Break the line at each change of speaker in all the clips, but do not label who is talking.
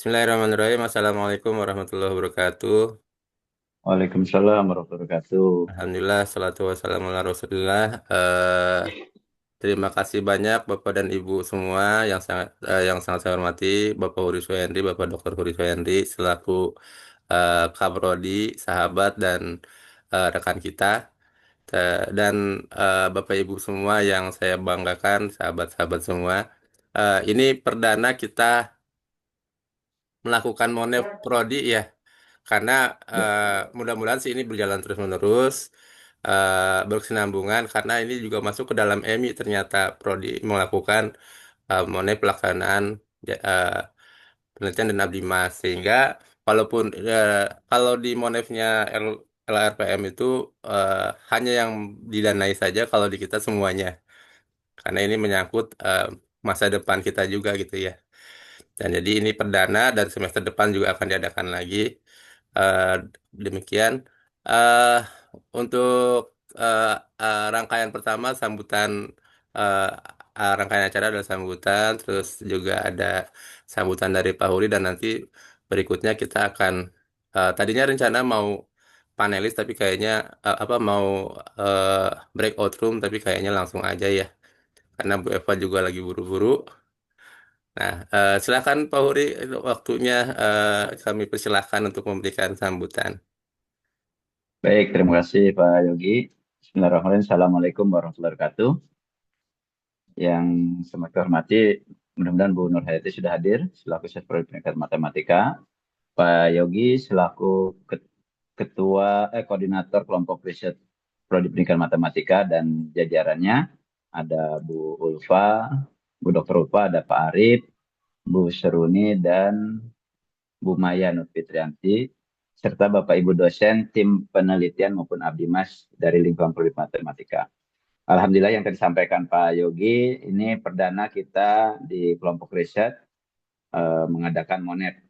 Bismillahirrahmanirrahim. Assalamualaikum warahmatullahi wabarakatuh.
Waalaikumsalam warahmatullahi wabarakatuh.
Alhamdulillah, salatu wassalamu ala Rasulillah. Terima kasih banyak Bapak dan Ibu semua yang sangat saya hormati, Bapak Huri Suhendri, Bapak Dr. Huri Suhendri selaku Kaprodi, sahabat dan rekan kita. Dan Bapak Ibu semua yang saya banggakan, sahabat-sahabat semua. Ini perdana kita melakukan Monef Prodi ya. Karena mudah-mudahan sih ini berjalan terus-menerus, berkesinambungan karena ini juga masuk ke dalam EMI ternyata Prodi melakukan mengenai pelaksanaan eh, penelitian dan abdi mas sehingga walaupun kalau di Monefnya LRPM itu eh, hanya yang didanai saja kalau di kita semuanya karena ini menyangkut masa depan kita juga gitu ya. Dan jadi ini perdana dan semester depan juga akan diadakan lagi. Eh, Demikian. eh untuk eh, rangkaian pertama sambutan eh, rangkaian acara adalah sambutan, terus juga ada sambutan dari Pak Huri dan nanti berikutnya kita akan tadinya rencana mau panelis tapi kayaknya apa mau eh, breakout room tapi kayaknya langsung aja ya karena Bu Eva juga lagi buru-buru. Nah, silakan Pak Huri, waktunya kami persilahkan untuk memberikan sambutan.
Baik, terima kasih Pak Yogi. Bismillahirrahmanirrahim. Assalamualaikum warahmatullahi wabarakatuh. Yang saya hormati, mudah-mudahan Bu Nur Hayati sudah hadir selaku Sekretariat Pendidikan Matematika. Pak Yogi selaku koordinator kelompok riset Prodi Pendidikan Matematika dan jajarannya. Ada Bu Ulfa, Bu Dr. Ulfa, ada Pak Arif, Bu Seruni, dan Bu Maya Nurfitrianti, serta Bapak Ibu dosen tim penelitian maupun abdi mas dari lingkungan prodi matematika. Alhamdulillah yang tadi disampaikan Pak Yogi, ini perdana kita di kelompok riset mengadakan monet.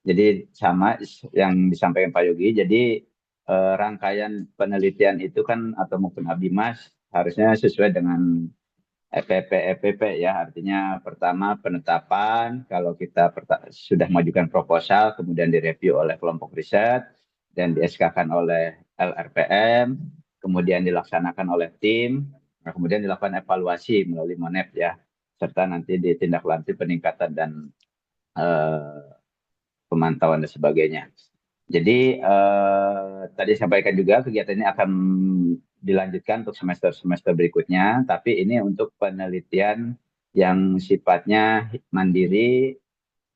Jadi sama yang disampaikan Pak Yogi, jadi rangkaian penelitian itu kan atau maupun abdi mas harusnya sesuai dengan EPP ya, artinya pertama penetapan kalau kita sudah mengajukan proposal, kemudian direview oleh kelompok riset dan di-SK-kan oleh LRPM, kemudian dilaksanakan oleh tim, nah, kemudian dilakukan evaluasi melalui MONEP ya, serta nanti ditindaklanjuti peningkatan dan eh, pemantauan dan sebagainya. Jadi tadi sampaikan juga kegiatan ini akan dilanjutkan untuk semester-semester berikutnya, tapi ini untuk penelitian yang sifatnya mandiri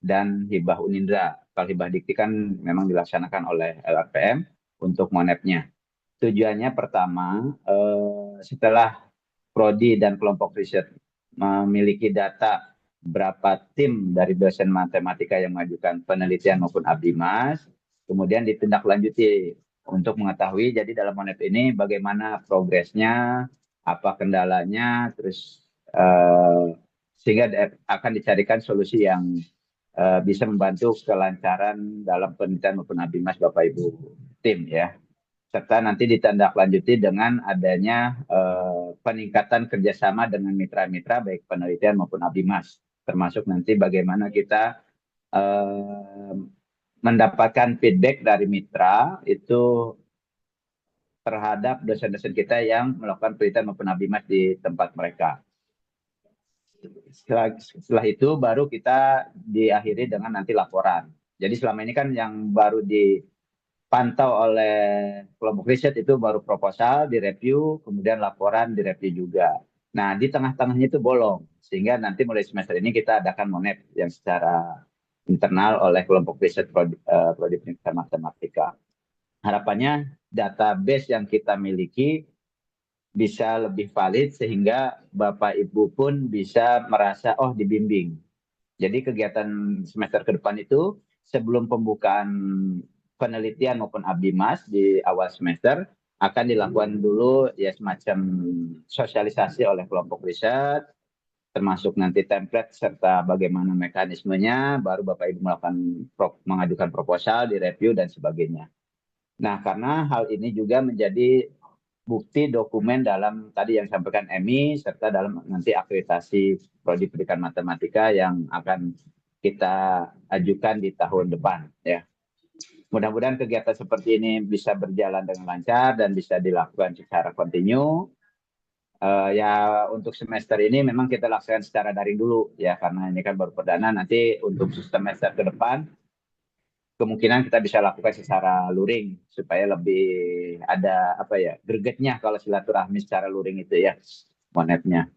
dan hibah Unindra. Kalau hibah dikti kan memang dilaksanakan oleh LRPM untuk monepnya. Tujuannya pertama, setelah prodi dan kelompok riset memiliki data berapa tim dari dosen matematika yang mengajukan penelitian maupun abdi mas, kemudian ditindaklanjuti untuk mengetahui jadi dalam monep ini bagaimana progresnya, apa kendalanya, terus sehingga akan dicarikan solusi yang bisa membantu kelancaran dalam penelitian maupun abdi mas Bapak Ibu tim ya, serta nanti ditindaklanjuti dengan adanya peningkatan kerjasama dengan mitra-mitra baik penelitian maupun Abimas, termasuk nanti bagaimana kita eh, mendapatkan feedback dari mitra itu terhadap dosen-dosen kita yang melakukan penelitian maupun Abimas di tempat mereka. Setelah itu baru kita diakhiri dengan nanti laporan. Jadi selama ini kan yang baru dipantau oleh kelompok riset itu baru proposal, direview, kemudian laporan, direview juga. Nah, di tengah-tengahnya itu bolong. Sehingga nanti mulai semester ini kita adakan monep yang secara internal oleh kelompok riset Prodi Pendidikan Matematika. Harapannya database yang kita miliki bisa lebih valid sehingga Bapak Ibu pun bisa merasa oh dibimbing. Jadi kegiatan semester ke depan itu sebelum pembukaan penelitian maupun abdimas di awal semester akan dilakukan dulu ya semacam sosialisasi oleh kelompok riset, termasuk nanti template serta bagaimana mekanismenya, baru Bapak Ibu melakukan mengajukan proposal, direview dan sebagainya. Nah, karena hal ini juga menjadi bukti dokumen dalam tadi yang disampaikan Emi serta dalam nanti akreditasi prodi pendidikan matematika yang akan kita ajukan di tahun depan ya. Mudah-mudahan kegiatan seperti ini bisa berjalan dengan lancar dan bisa dilakukan secara kontinu. Ya untuk semester ini memang kita lakukan secara daring dulu ya karena ini kan baru perdana. Nanti untuk semester ke depan kemungkinan kita bisa lakukan secara luring supaya lebih ada apa ya gregetnya kalau silaturahmi secara luring itu ya monetnya.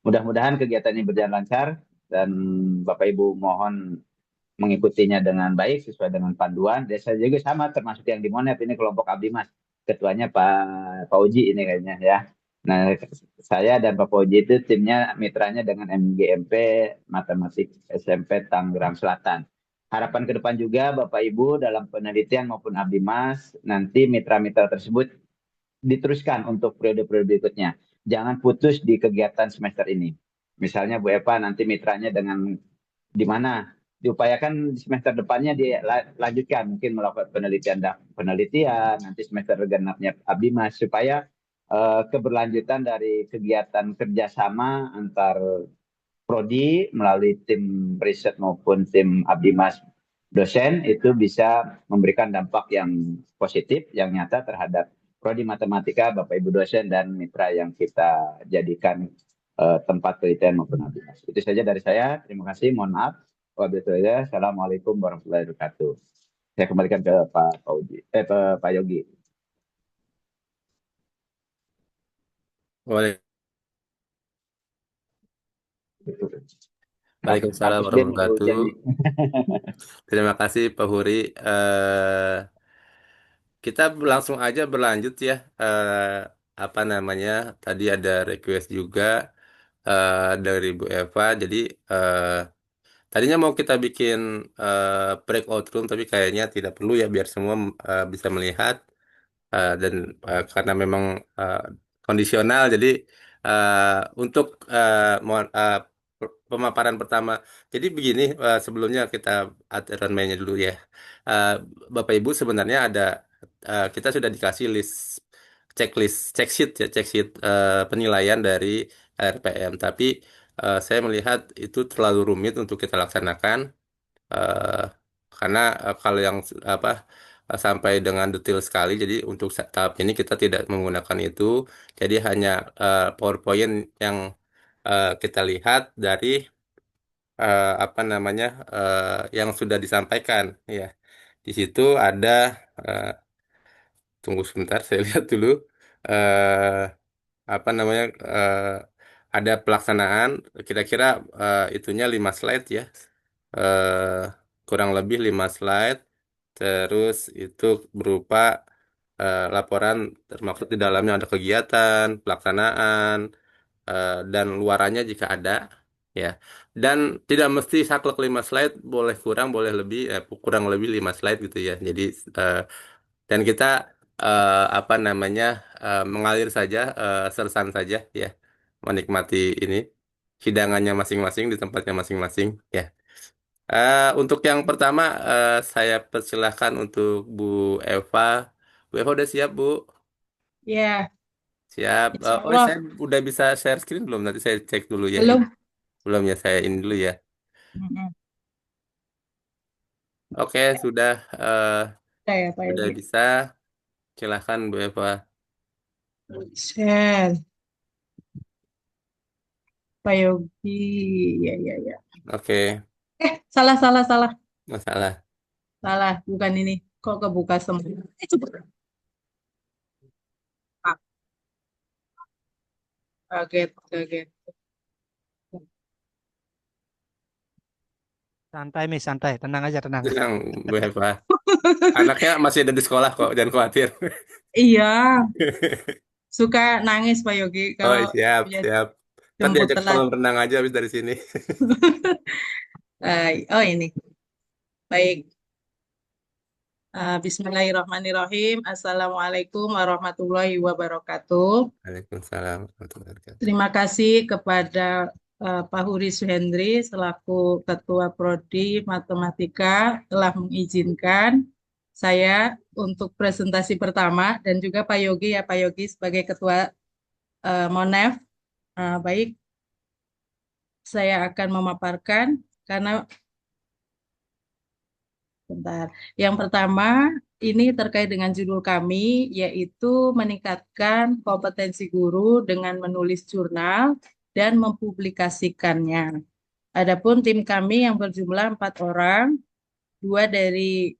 Mudah-mudahan kegiatan ini berjalan lancar dan Bapak Ibu mohon mengikutinya dengan baik sesuai dengan panduan. Dan saya juga sama termasuk yang di Monet ini kelompok Abdi Mas. Ketuanya Pak Uji ini kayaknya ya. Nah, saya dan Pak Uji itu timnya mitranya dengan MGMP Matematik SMP Tangerang Selatan. Harapan ke depan juga Bapak Ibu dalam penelitian maupun Abdi Mas nanti mitra-mitra tersebut diteruskan untuk periode-periode berikutnya. Jangan putus di kegiatan semester ini. Misalnya Bu Eva nanti mitranya dengan di mana diupayakan di semester depannya dilanjutkan mungkin melakukan penelitian nanti semester genapnya Abdi Mas supaya keberlanjutan dari kegiatan kerjasama antar prodi melalui tim riset maupun tim Abdi Mas dosen itu bisa memberikan dampak yang positif yang nyata terhadap prodi matematika Bapak Ibu dosen dan mitra yang kita jadikan tempat penelitian maupun Abdi Mas. Itu saja dari saya. Terima kasih. Mohon maaf. Wabillahi Assalamualaikum warahmatullahi wabarakatuh. Saya kembalikan ke Pak Uji, Pak Yogi.
Waalaikumsalam
Hapus din
warahmatullahi
hujannya.
wabarakatuh. Terima kasih Pak Huri. Kita langsung aja berlanjut ya. Apa namanya? Tadi ada request juga dari Bu Eva. Jadi eh, tadinya mau kita bikin breakout room, tapi kayaknya tidak perlu ya biar semua bisa melihat. Dan karena memang eh, kondisional jadi untuk pemaparan pertama jadi begini sebelumnya kita aturan mainnya dulu ya. Eh, Bapak Ibu sebenarnya ada kita sudah dikasih list checklist check sheet ya check sheet penilaian dari RPM tapi saya melihat itu terlalu rumit untuk kita laksanakan eh, karena kalau yang apa sampai dengan detail sekali jadi untuk tahap ini kita tidak menggunakan itu jadi hanya PowerPoint yang kita lihat dari apa namanya yang sudah disampaikan ya di situ ada eh, tunggu sebentar saya lihat dulu eh, apa namanya ada pelaksanaan kira-kira itunya 5 slide ya eh, kurang lebih 5 slide. Terus itu berupa laporan termaksud di dalamnya ada kegiatan, pelaksanaan, dan luarannya jika ada, ya. Dan tidak mesti saklek 5 slide, boleh kurang, boleh lebih, kurang lebih 5 slide gitu ya. Jadi eh, dan kita apa namanya mengalir saja, sersan saja, ya, menikmati ini hidangannya masing-masing di tempatnya masing-masing, ya. Untuk yang pertama, saya persilahkan untuk Bu Eva. Bu Eva udah siap, Bu?
Ya,
Siap.
insya
Oh,
Allah
saya udah bisa share screen belum? Nanti saya cek dulu ya. Ini.
belum.
Belum ya, saya ini dulu ya.
Mm-mm.
Oke, sudah
Ada ya Pak
sudah
Yogi.
bisa. Silahkan, Bu Eva.
Share Pak Yogi. Ya, ya, ya.
Oke,
Salah, salah, salah.
masalah.
Salah, bukan ini. Kok kebuka semua? Cepet. Ah, kaget, kaget.
Santai, Mi, santai. Tenang aja, tenang.
Tenang, Bu Eva. Anaknya masih ada di sekolah kok, jangan khawatir.
Iya, suka nangis Pak Yogi
Oh,
kalau
siap,
punya
siap. Ntar
jemput
diajak
telat.
kolam renang aja habis dari sini.
Oh ini, baik. Bismillahirrahmanirrahim. Assalamualaikum warahmatullahi wabarakatuh.
Waalaikumsalam warahmatullahi wabarakatuh.
Terima kasih kepada Pak Huri Suhendri selaku Ketua Prodi Matematika telah mengizinkan saya untuk presentasi pertama dan juga Pak Yogi ya Pak Yogi sebagai Ketua Monef. Baik, saya akan memaparkan karena bentar. Yang pertama ini terkait dengan judul kami, yaitu meningkatkan kompetensi guru dengan menulis jurnal dan mempublikasikannya. Adapun tim kami yang berjumlah 4 orang, 2 dari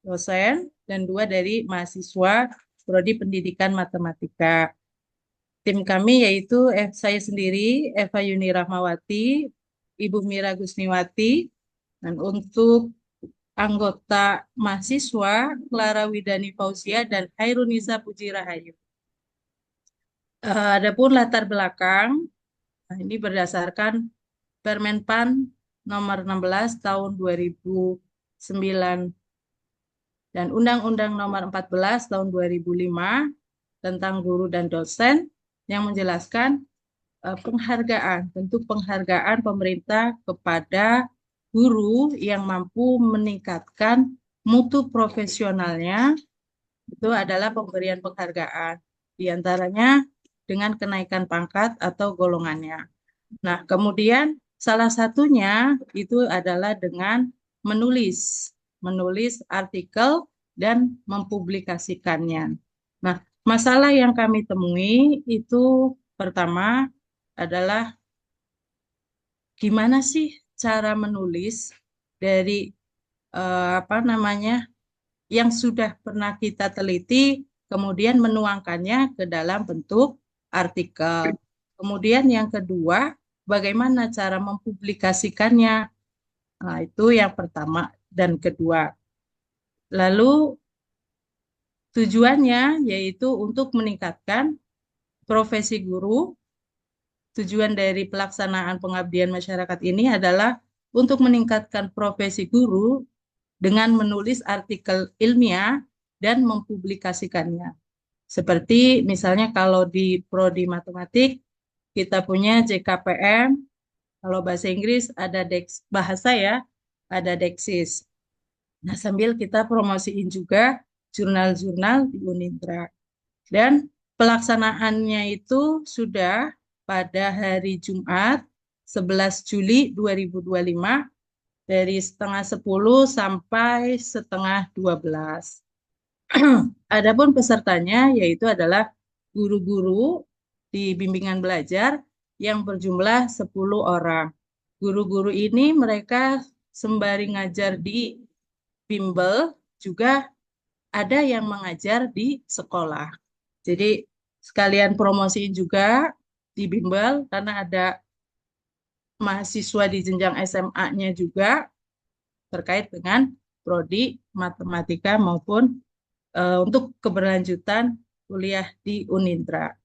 dosen dan 2 dari mahasiswa Prodi Pendidikan Matematika. Tim kami yaitu saya sendiri, Eva Yuni Rahmawati, Ibu Mira Gusniwati, dan untuk anggota mahasiswa Clara Widani Fauzia dan Hairunisa Puji Rahayu. Adapun latar belakang, nah ini berdasarkan Permenpan nomor 16 tahun 2009 dan Undang-Undang nomor 14 tahun 2005 tentang guru dan dosen yang menjelaskan penghargaan, bentuk penghargaan pemerintah kepada guru yang mampu meningkatkan mutu profesionalnya, itu adalah pemberian penghargaan, diantaranya dengan kenaikan pangkat atau golongannya. Nah, kemudian salah satunya itu adalah dengan menulis artikel dan mempublikasikannya. Nah, masalah yang kami temui itu pertama adalah gimana sih cara menulis dari apa namanya yang sudah pernah kita teliti, kemudian menuangkannya ke dalam bentuk artikel. Kemudian yang kedua, bagaimana cara mempublikasikannya? Nah, itu yang pertama dan kedua. Lalu tujuannya yaitu untuk meningkatkan profesi guru. Tujuan dari pelaksanaan pengabdian masyarakat ini adalah untuk meningkatkan profesi guru dengan menulis artikel ilmiah dan mempublikasikannya. Seperti misalnya kalau di Prodi Matematik, kita punya JKPM, kalau bahasa Inggris ada bahasa ya, ada Dexis. Nah, sambil kita promosiin juga jurnal-jurnal di Unindra. Dan pelaksanaannya itu sudah pada hari Jumat 11 Juli 2025 dari setengah 10 sampai setengah 12. Adapun pesertanya yaitu adalah guru-guru di bimbingan belajar yang berjumlah 10 orang. Guru-guru ini mereka sembari ngajar di bimbel juga ada yang mengajar di sekolah. Jadi sekalian promosiin juga di bimbel karena ada mahasiswa di jenjang SMA-nya juga terkait dengan prodi matematika maupun untuk keberlanjutan kuliah di Unindra.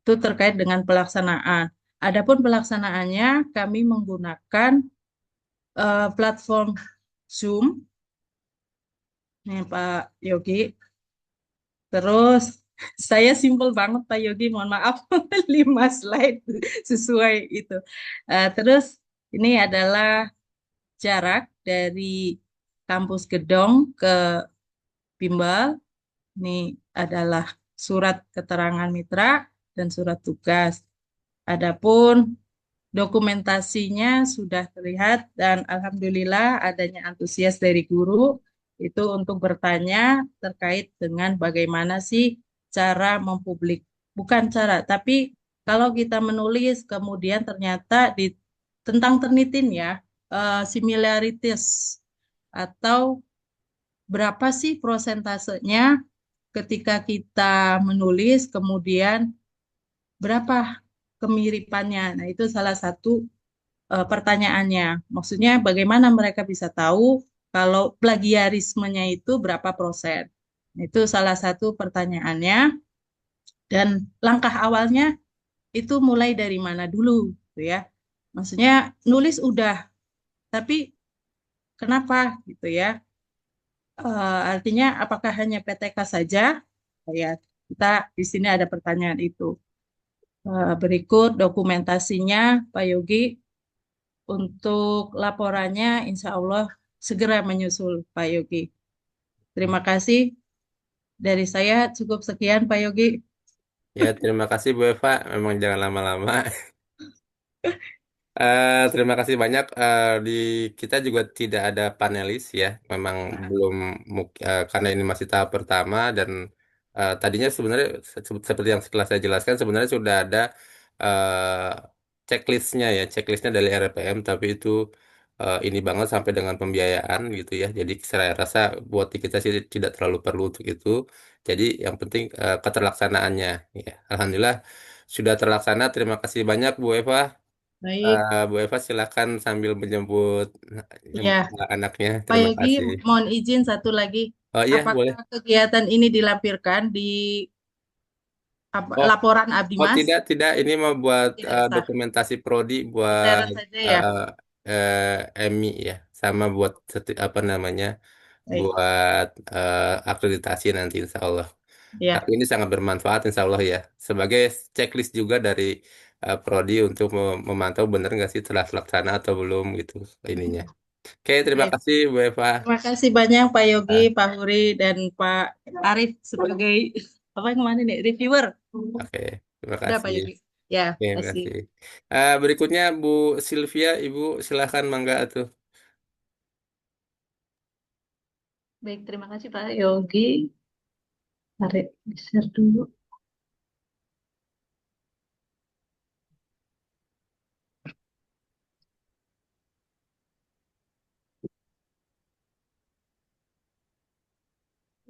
Itu terkait dengan pelaksanaan. Adapun pelaksanaannya kami menggunakan platform Zoom. Nih Pak Yogi. Terus saya simpel banget Pak Yogi, mohon maaf 5 slide sesuai itu. Terus ini adalah jarak dari kampus Gedong ke Bimbel. Ini adalah surat keterangan mitra dan surat tugas. Adapun dokumentasinya sudah terlihat dan alhamdulillah adanya antusias dari guru itu untuk bertanya terkait dengan bagaimana sih cara mempublik. Bukan cara, tapi kalau kita menulis kemudian ternyata tentang Turnitin ya, similarities atau berapa sih prosentasenya ketika kita menulis kemudian berapa kemiripannya. Nah, itu salah satu pertanyaannya. Maksudnya bagaimana mereka bisa tahu kalau plagiarismenya itu berapa persen. Nah, itu salah satu pertanyaannya. Dan langkah awalnya itu mulai dari mana dulu, gitu ya. Maksudnya nulis udah, tapi kenapa gitu ya? Artinya apakah hanya PTK saja? Ya, kita di sini ada pertanyaan itu. Berikut dokumentasinya, Pak Yogi. Untuk laporannya, insya Allah segera menyusul, Pak Yogi. Terima kasih. Dari saya cukup sekian, Pak Yogi.
Ya, terima kasih Bu Eva. Memang jangan lama-lama. Terima kasih banyak. Di kita juga tidak ada panelis ya. Memang belum karena ini masih tahap pertama dan tadinya sebenarnya seperti yang setelah saya jelaskan sebenarnya sudah ada uh, checklistnya ya, checklistnya dari RPM, tapi itu ini banget sampai dengan pembiayaan gitu ya. Jadi saya rasa buat di kita sih tidak terlalu perlu untuk itu. Jadi yang penting keterlaksanaannya. Ya, alhamdulillah sudah terlaksana. Terima kasih banyak Bu Eva.
Baik,
Bu Eva silakan sambil menjemput
ya.
anaknya.
Pak
Terima
Yogi,
kasih.
mohon izin satu lagi.
Oh iya boleh.
Apakah kegiatan ini dilampirkan di
Oh
laporan
oh
Abdimas?
tidak tidak ini mau buat
Tidak usah.
dokumentasi prodi buat
Syarat saja ya.
uh, EMI ya sama buat apa namanya
Baik,
buat akreditasi nanti Insya Allah. Tapi
ya.
ini sangat bermanfaat Insya Allah ya sebagai checklist juga dari prodi untuk memantau benar nggak sih telah terlaksana atau belum gitu ininya. Oke, terima
Baik.
kasih Bu Eva.
Terima kasih banyak Pak Yogi,
Ah,
Pak Huri, dan Pak Arif sebagai apa yang kemana nih? Reviewer.
oke, terima
Udah Pak
kasih.
Yogi. Ya,
Oke, terima
kasih.
kasih. Berikutnya Bu Sylvia, Ibu silahkan mangga tuh.
Baik, terima kasih Pak Yogi. Tarik share dulu.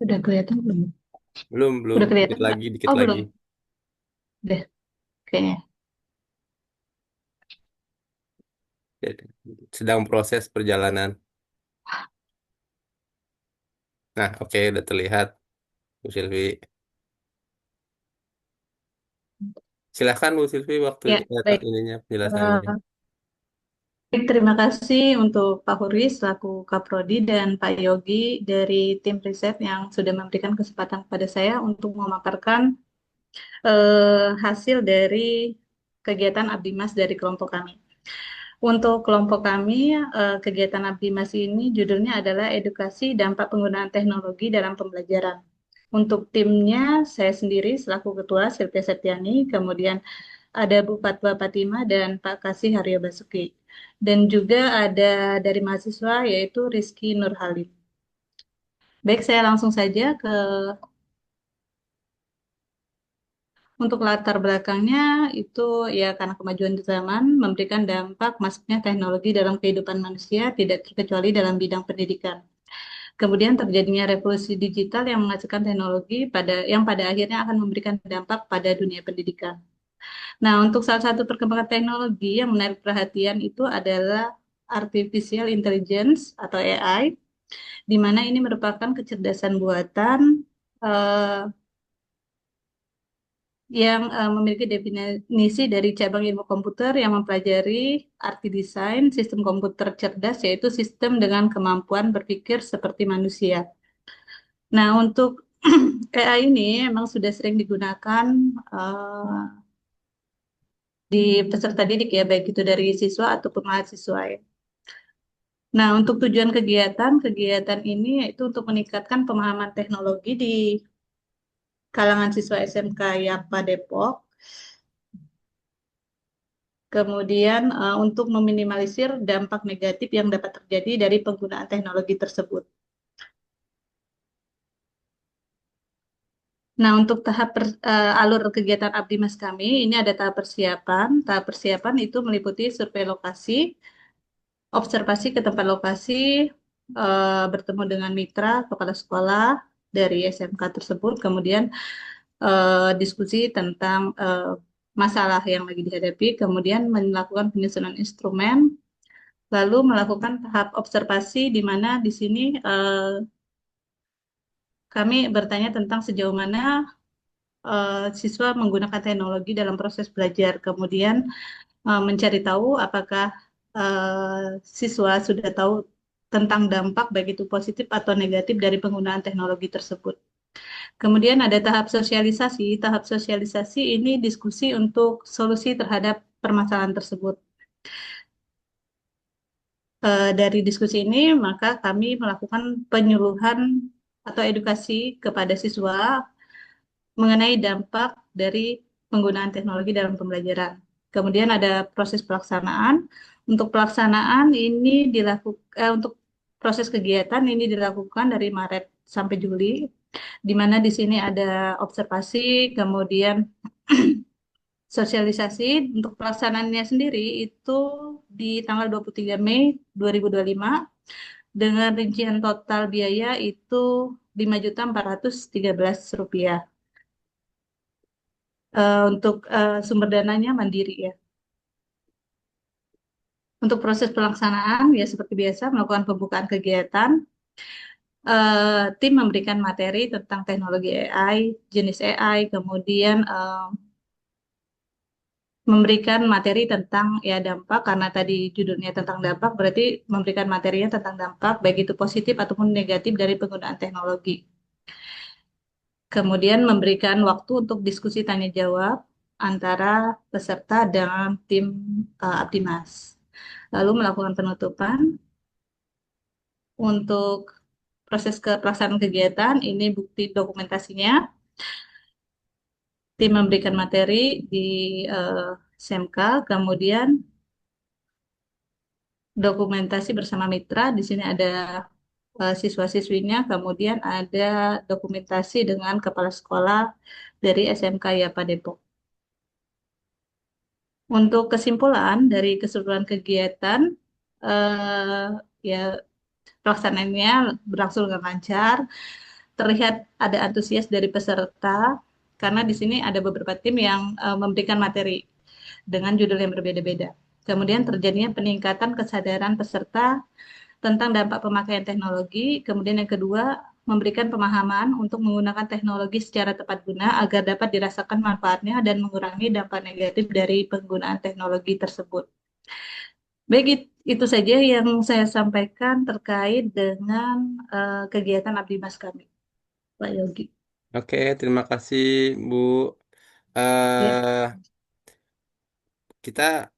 Udah kelihatan belum?
Belum, belum.
Udah
Dikit
kelihatan nggak?
lagi, dikit
Oh
lagi.
belum. Deh, kayaknya.
Jadi, sedang proses perjalanan. Nah, oke, udah terlihat Bu Sylvi. Silahkan Bu Sylvi waktu
Ya, baik.
ininya penjelasannya.
Eh, Baik, terima kasih untuk Pak Huri selaku Kaprodi dan Pak Yogi dari tim riset yang sudah memberikan kesempatan kepada saya untuk memaparkan hasil dari kegiatan Abdimas dari kelompok kami. Untuk kelompok kami, kegiatan Abdimas ini judulnya adalah Edukasi Dampak Penggunaan Teknologi dalam Pembelajaran. Untuk timnya, saya sendiri selaku Ketua Sylvia Septiani, kemudian ada Bu Fatwa Fatima dan Pak Kasih Haryo Basuki. Dan juga ada dari mahasiswa yaitu Rizky Nurhalim. Baik, saya langsung saja ke untuk latar belakangnya itu ya karena kemajuan zaman memberikan dampak masuknya teknologi dalam kehidupan manusia tidak terkecuali dalam bidang pendidikan. Kemudian terjadinya revolusi digital yang menghasilkan teknologi yang pada akhirnya akan memberikan dampak pada dunia pendidikan. Nah, untuk salah satu perkembangan teknologi yang menarik perhatian itu adalah artificial intelligence atau AI, di mana ini merupakan kecerdasan buatan eh, yang memiliki definisi dari cabang ilmu komputer yang mempelajari arti desain sistem komputer cerdas, yaitu sistem dengan kemampuan berpikir seperti manusia. Nah, untuk AI ini memang sudah sering digunakan eh, di peserta didik ya, baik itu dari siswa ataupun mahasiswa ya. Nah, untuk tujuan kegiatan ini yaitu untuk meningkatkan pemahaman teknologi di kalangan siswa SMK Yapa Depok. Kemudian untuk meminimalisir dampak negatif yang dapat terjadi dari penggunaan teknologi tersebut. Nah, untuk alur kegiatan Abdi Mas kami, ini ada tahap persiapan. Tahap persiapan itu meliputi survei lokasi, observasi ke tempat lokasi, bertemu dengan mitra, kepala sekolah dari SMK tersebut, kemudian diskusi tentang masalah yang lagi dihadapi, kemudian melakukan penyusunan instrumen, lalu melakukan tahap observasi di mana di sini kami bertanya tentang sejauh mana siswa menggunakan teknologi dalam proses belajar, kemudian mencari tahu apakah siswa sudah tahu tentang dampak baik itu positif atau negatif dari penggunaan teknologi tersebut. Kemudian ada tahap sosialisasi. Tahap sosialisasi ini diskusi untuk solusi terhadap permasalahan tersebut. Dari diskusi ini, maka kami melakukan penyuluhan atau edukasi kepada siswa mengenai dampak dari penggunaan teknologi dalam pembelajaran.
Kemudian ada proses pelaksanaan. Untuk pelaksanaan ini dilakukan untuk proses kegiatan ini dilakukan dari Maret sampai Juli, di mana di sini ada observasi, kemudian sosialisasi. Untuk pelaksanaannya sendiri itu di tanggal 23 Mei 2025 dengan rincian total biaya itu 5.413 rupiah. Untuk sumber dananya mandiri ya. Untuk proses pelaksanaan ya seperti biasa melakukan pembukaan kegiatan, tim memberikan materi tentang teknologi AI, jenis AI, kemudian memberikan materi tentang ya dampak, karena tadi judulnya tentang dampak berarti memberikan materinya tentang dampak baik itu positif ataupun negatif dari penggunaan teknologi. Kemudian memberikan waktu untuk diskusi tanya jawab antara peserta dengan tim Abdimas. Lalu melakukan penutupan. Untuk proses pelaksanaan kegiatan ini bukti dokumentasinya. Tim memberikan materi di SMK, kemudian dokumentasi bersama mitra. Di sini ada siswa-siswinya, kemudian ada dokumentasi dengan kepala sekolah dari SMK YAPA Depok. Untuk kesimpulan dari keseluruhan kegiatan, eh, ya pelaksanaannya berlangsung dengan lancar. Terlihat ada antusias dari peserta karena di sini ada beberapa tim yang memberikan materi dengan judul yang berbeda-beda. Kemudian terjadinya peningkatan kesadaran peserta tentang dampak pemakaian teknologi. Kemudian yang kedua, memberikan pemahaman untuk menggunakan teknologi secara tepat guna agar dapat dirasakan manfaatnya dan mengurangi dampak negatif dari penggunaan teknologi tersebut. Baik, itu saja yang saya sampaikan terkait dengan kegiatan Abdi Mas kami, Pak Yogi.
Oke, terima kasih Bu.
Ya,
eh kita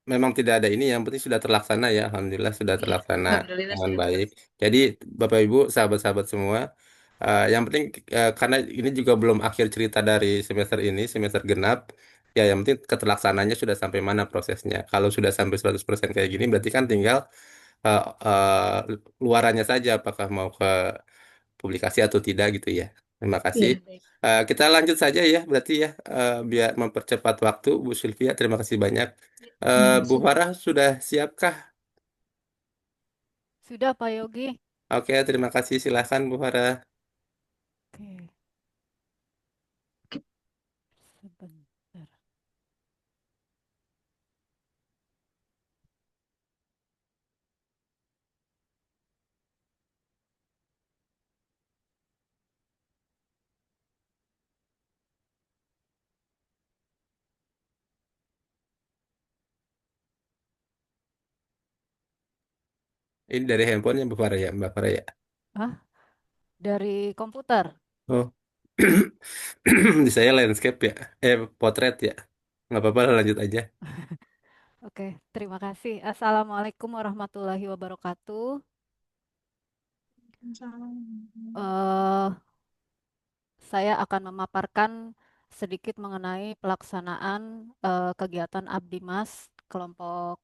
memang tidak ada ini, yang penting sudah terlaksana ya. Alhamdulillah sudah
ya,
terlaksana
alhamdulillah
dengan
sudah
baik.
terlaksana.
Jadi Bapak Ibu, sahabat-sahabat semua, yang penting karena ini juga belum akhir cerita dari semester ini, semester genap. Ya, yang penting keterlaksanaannya sudah sampai mana prosesnya. Kalau sudah sampai 100% kayak gini, berarti kan tinggal eh, luarannya saja, apakah mau ke publikasi atau tidak gitu ya. Terima kasih.
Ya, baik.
Kita lanjut saja ya, berarti ya, biar mempercepat waktu, Bu Sylvia. Terima kasih banyak.
Ya,
Bu
sudah.
Farah sudah siapkah?
Sudah Pak Yogi.
Oke, terima kasih. Silahkan Bu Farah.
Oke, sebentar.
Ini dari handphonenya Bu Farah ya, Mbak Farah ya.
Ah, dari komputer.
Oh, di saya landscape ya, potret ya. Nggak apa-apa, lanjut aja.
Oke, terima kasih. Assalamualaikum warahmatullahi wabarakatuh. Eh, saya akan memaparkan sedikit mengenai pelaksanaan kegiatan Abdimas kelompok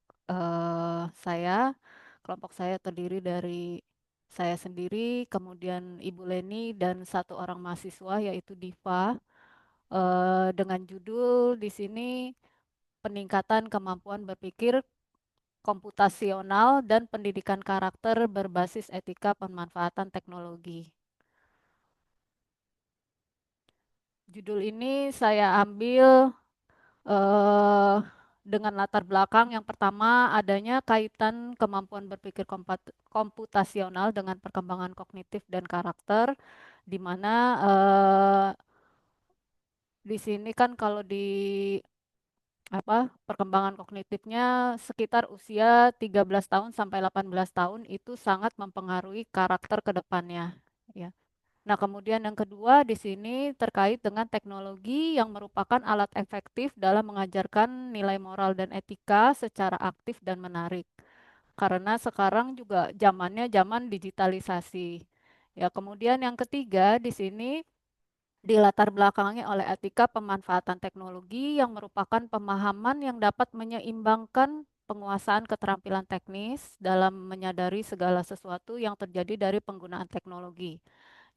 saya. Kelompok saya terdiri dari saya sendiri, kemudian Ibu Leni dan satu orang mahasiswa yaitu Diva. Dengan judul di sini peningkatan kemampuan berpikir komputasional dan pendidikan karakter berbasis etika pemanfaatan teknologi. Judul ini saya ambil eh, dengan latar belakang yang pertama adanya kaitan kemampuan berpikir komputasional dengan perkembangan kognitif dan karakter, di mana di sini kan kalau di perkembangan kognitifnya sekitar usia 13 tahun sampai 18 tahun itu sangat mempengaruhi karakter ke depannya, ya. Nah, kemudian yang kedua di sini terkait dengan teknologi yang merupakan alat efektif dalam mengajarkan nilai moral dan etika secara aktif dan menarik. Karena sekarang juga zamannya zaman digitalisasi. Ya, kemudian yang ketiga di sini dilatar belakangi oleh etika pemanfaatan teknologi yang merupakan pemahaman yang dapat menyeimbangkan penguasaan keterampilan teknis dalam menyadari segala sesuatu yang terjadi dari penggunaan teknologi.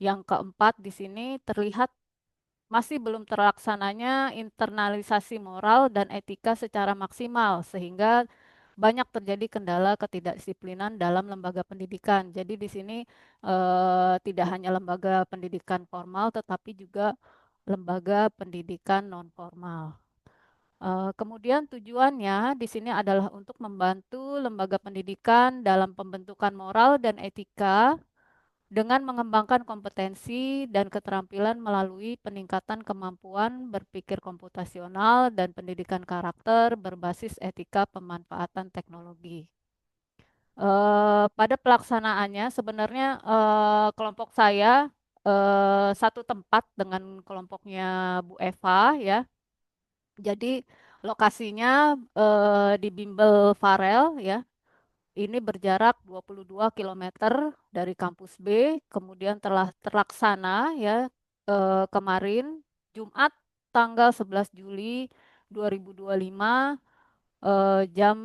Yang keempat, di sini terlihat masih belum terlaksananya internalisasi moral dan etika secara maksimal, sehingga banyak terjadi kendala ketidakdisiplinan dalam lembaga pendidikan. Jadi di sini tidak hanya lembaga pendidikan formal, tetapi juga lembaga pendidikan non formal. Kemudian tujuannya di sini adalah untuk membantu lembaga pendidikan dalam pembentukan moral dan etika dengan mengembangkan kompetensi dan keterampilan melalui peningkatan kemampuan berpikir komputasional dan pendidikan karakter berbasis etika pemanfaatan teknologi. Pada pelaksanaannya sebenarnya kelompok saya satu tempat dengan kelompoknya Bu Eva ya. Jadi lokasinya di Bimbel Farel ya. Ini berjarak 22 kilometer dari kampus B, kemudian telah terlaksana ya kemarin Jumat tanggal 11 Juli 2025 jam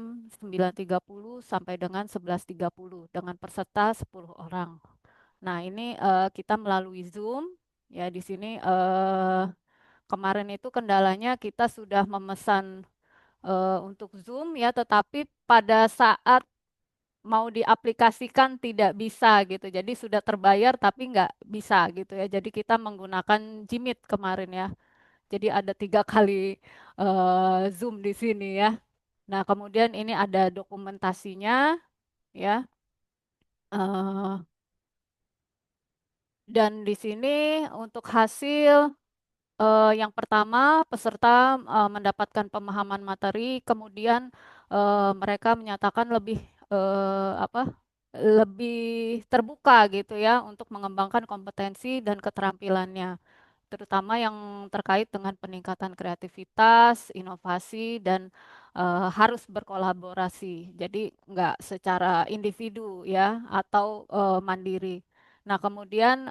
9.30 sampai dengan 11.30 dengan peserta 10 orang. Nah, ini kita melalui Zoom ya di sini kemarin itu kendalanya kita sudah memesan untuk Zoom ya, tetapi pada saat mau diaplikasikan tidak bisa gitu. Jadi sudah terbayar tapi nggak bisa gitu ya. Jadi kita menggunakan Jimit kemarin ya. Jadi ada 3 kali Zoom di sini ya. Nah kemudian ini ada dokumentasinya ya. Eh, dan di sini untuk hasil yang pertama, peserta mendapatkan pemahaman materi, kemudian mereka menyatakan lebih apa? Lebih terbuka gitu ya untuk mengembangkan kompetensi dan keterampilannya, terutama yang terkait dengan peningkatan kreativitas, inovasi, dan harus berkolaborasi. Jadi nggak secara individu ya atau mandiri. Nah, kemudian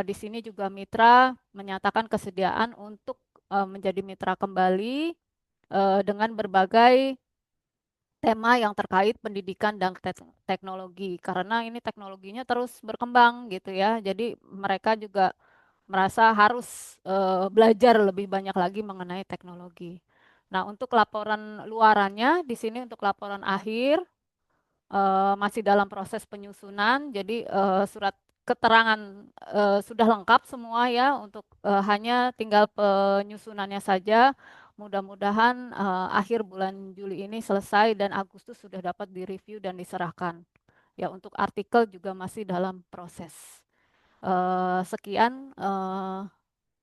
di sini juga mitra menyatakan kesediaan untuk menjadi mitra kembali dengan berbagai tema yang terkait pendidikan dan teknologi karena ini teknologinya terus berkembang gitu ya. Jadi mereka juga merasa harus belajar lebih banyak lagi mengenai teknologi. Nah, untuk laporan luarannya di sini untuk laporan akhir masih dalam proses penyusunan. Jadi surat keterangan sudah lengkap semua ya untuk hanya tinggal penyusunannya saja. Mudah-mudahan akhir bulan Juli ini selesai dan Agustus sudah dapat direview dan diserahkan. Ya, untuk artikel juga masih dalam proses. Sekian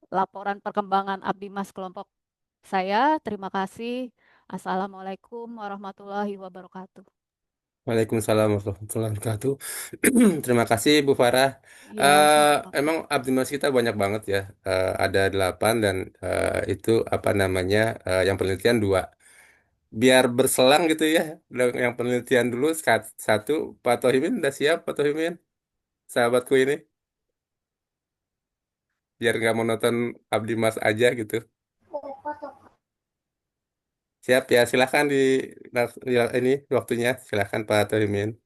laporan perkembangan Abdi Mas kelompok saya. Terima kasih. Assalamualaikum warahmatullahi wabarakatuh.
Waalaikumsalam warahmatullahi wabarakatuh. Terima kasih Bu Farah.
Ya, sama-sama.
Emang Abdimas kita banyak banget ya. Ada 8 dan itu apa namanya yang penelitian 2. Biar berselang gitu ya. Yang penelitian dulu satu. Pak Tohimin udah siap Pak Tohimin? Sahabatku ini. Biar nggak monoton Abdimas aja gitu. Siap ya, silahkan ini waktunya. Silahkan Pak Tohimin.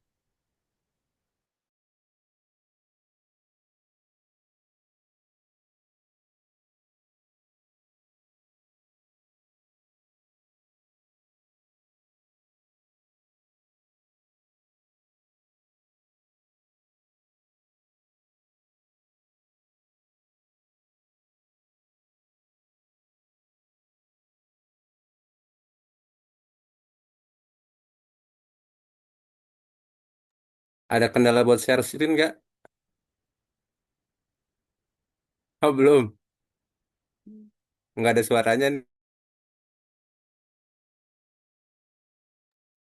Ada kendala buat share screen nggak? Oh belum. Nggak ada suaranya.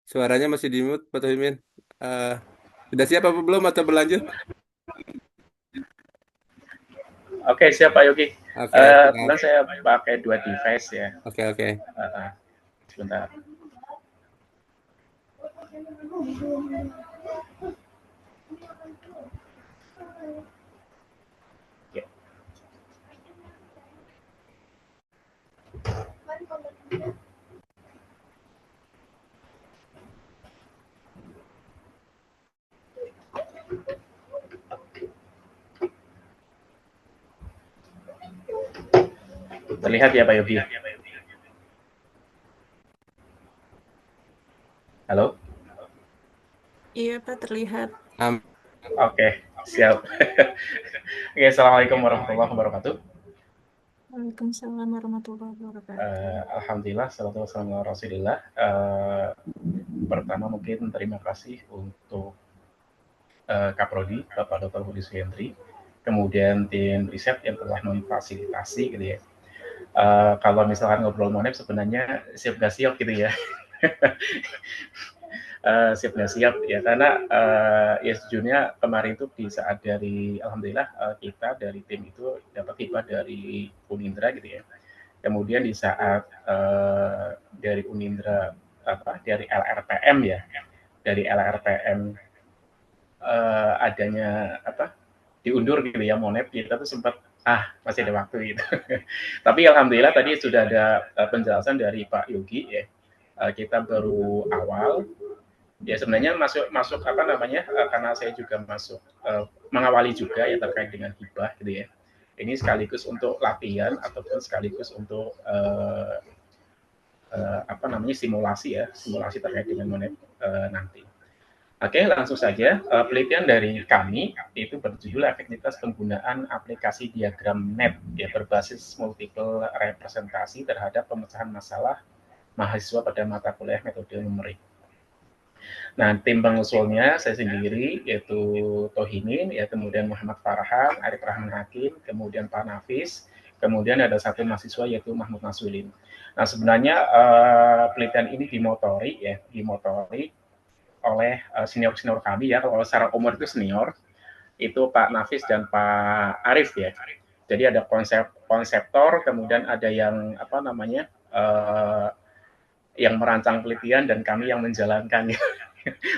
Suaranya masih di mute Pak Tohimin. Eh, sudah siap apa belum atau berlanjut?
Oke, siap Pak Yogi.
Oke, siap.
Kebetulan saya pakai 2 device ya.
Oke.
Sebentar. Terlihat ya Pak Yogi? Halo?
Iya Pak, terlihat.
Oke, siap. Oke, Assalamualaikum warahmatullahi wabarakatuh.
Waalaikumsalam warahmatullahi wabarakatuh.
Alhamdulillah, salatu wassalamu ala Rasulillah. Pertama mungkin terima kasih untuk Kaprodi, Bapak Dr. Budi Suyendri, kemudian tim riset yang telah memfasilitasi gitu ya. Kalau misalkan ngobrol monep sebenarnya siap gak siap gitu ya. Siap nggak siap ya, karena ya sejujurnya kemarin itu di saat dari alhamdulillah kita dari tim itu dapat hibah dari Unindra gitu ya. Kemudian di saat dari Unindra dari LRPM ya, dari LRPM adanya diundur gitu ya monep, kita tuh sempat masih ada waktu gitu. Tapi alhamdulillah tadi sudah ada penjelasan dari Pak Yogi ya. Kita baru awal ya, sebenarnya masuk karena saya juga masuk mengawali juga ya terkait dengan hibah gitu ya. Ini sekaligus untuk latihan ataupun sekaligus untuk simulasi terkait dengan monep nanti. Oke, langsung saja. Penelitian dari kami itu berjudul efektivitas penggunaan aplikasi diagram net ya berbasis multiple representasi terhadap pemecahan masalah mahasiswa pada mata kuliah metode numerik. Nah, tim pengusulnya saya sendiri, yaitu Tohimin, ya, kemudian Muhammad Farhan, Arif Rahman Hakim, kemudian Pak Nafis, kemudian ada satu mahasiswa yaitu Mahmud Naswilin. Nah, sebenarnya penelitian ini dimotori oleh senior-senior kami ya, kalau secara umur itu senior, itu Pak Nafis dan Pak Arif ya. Jadi ada konseptor, kemudian ada yang yang merancang penelitian dan kami yang menjalankan ya.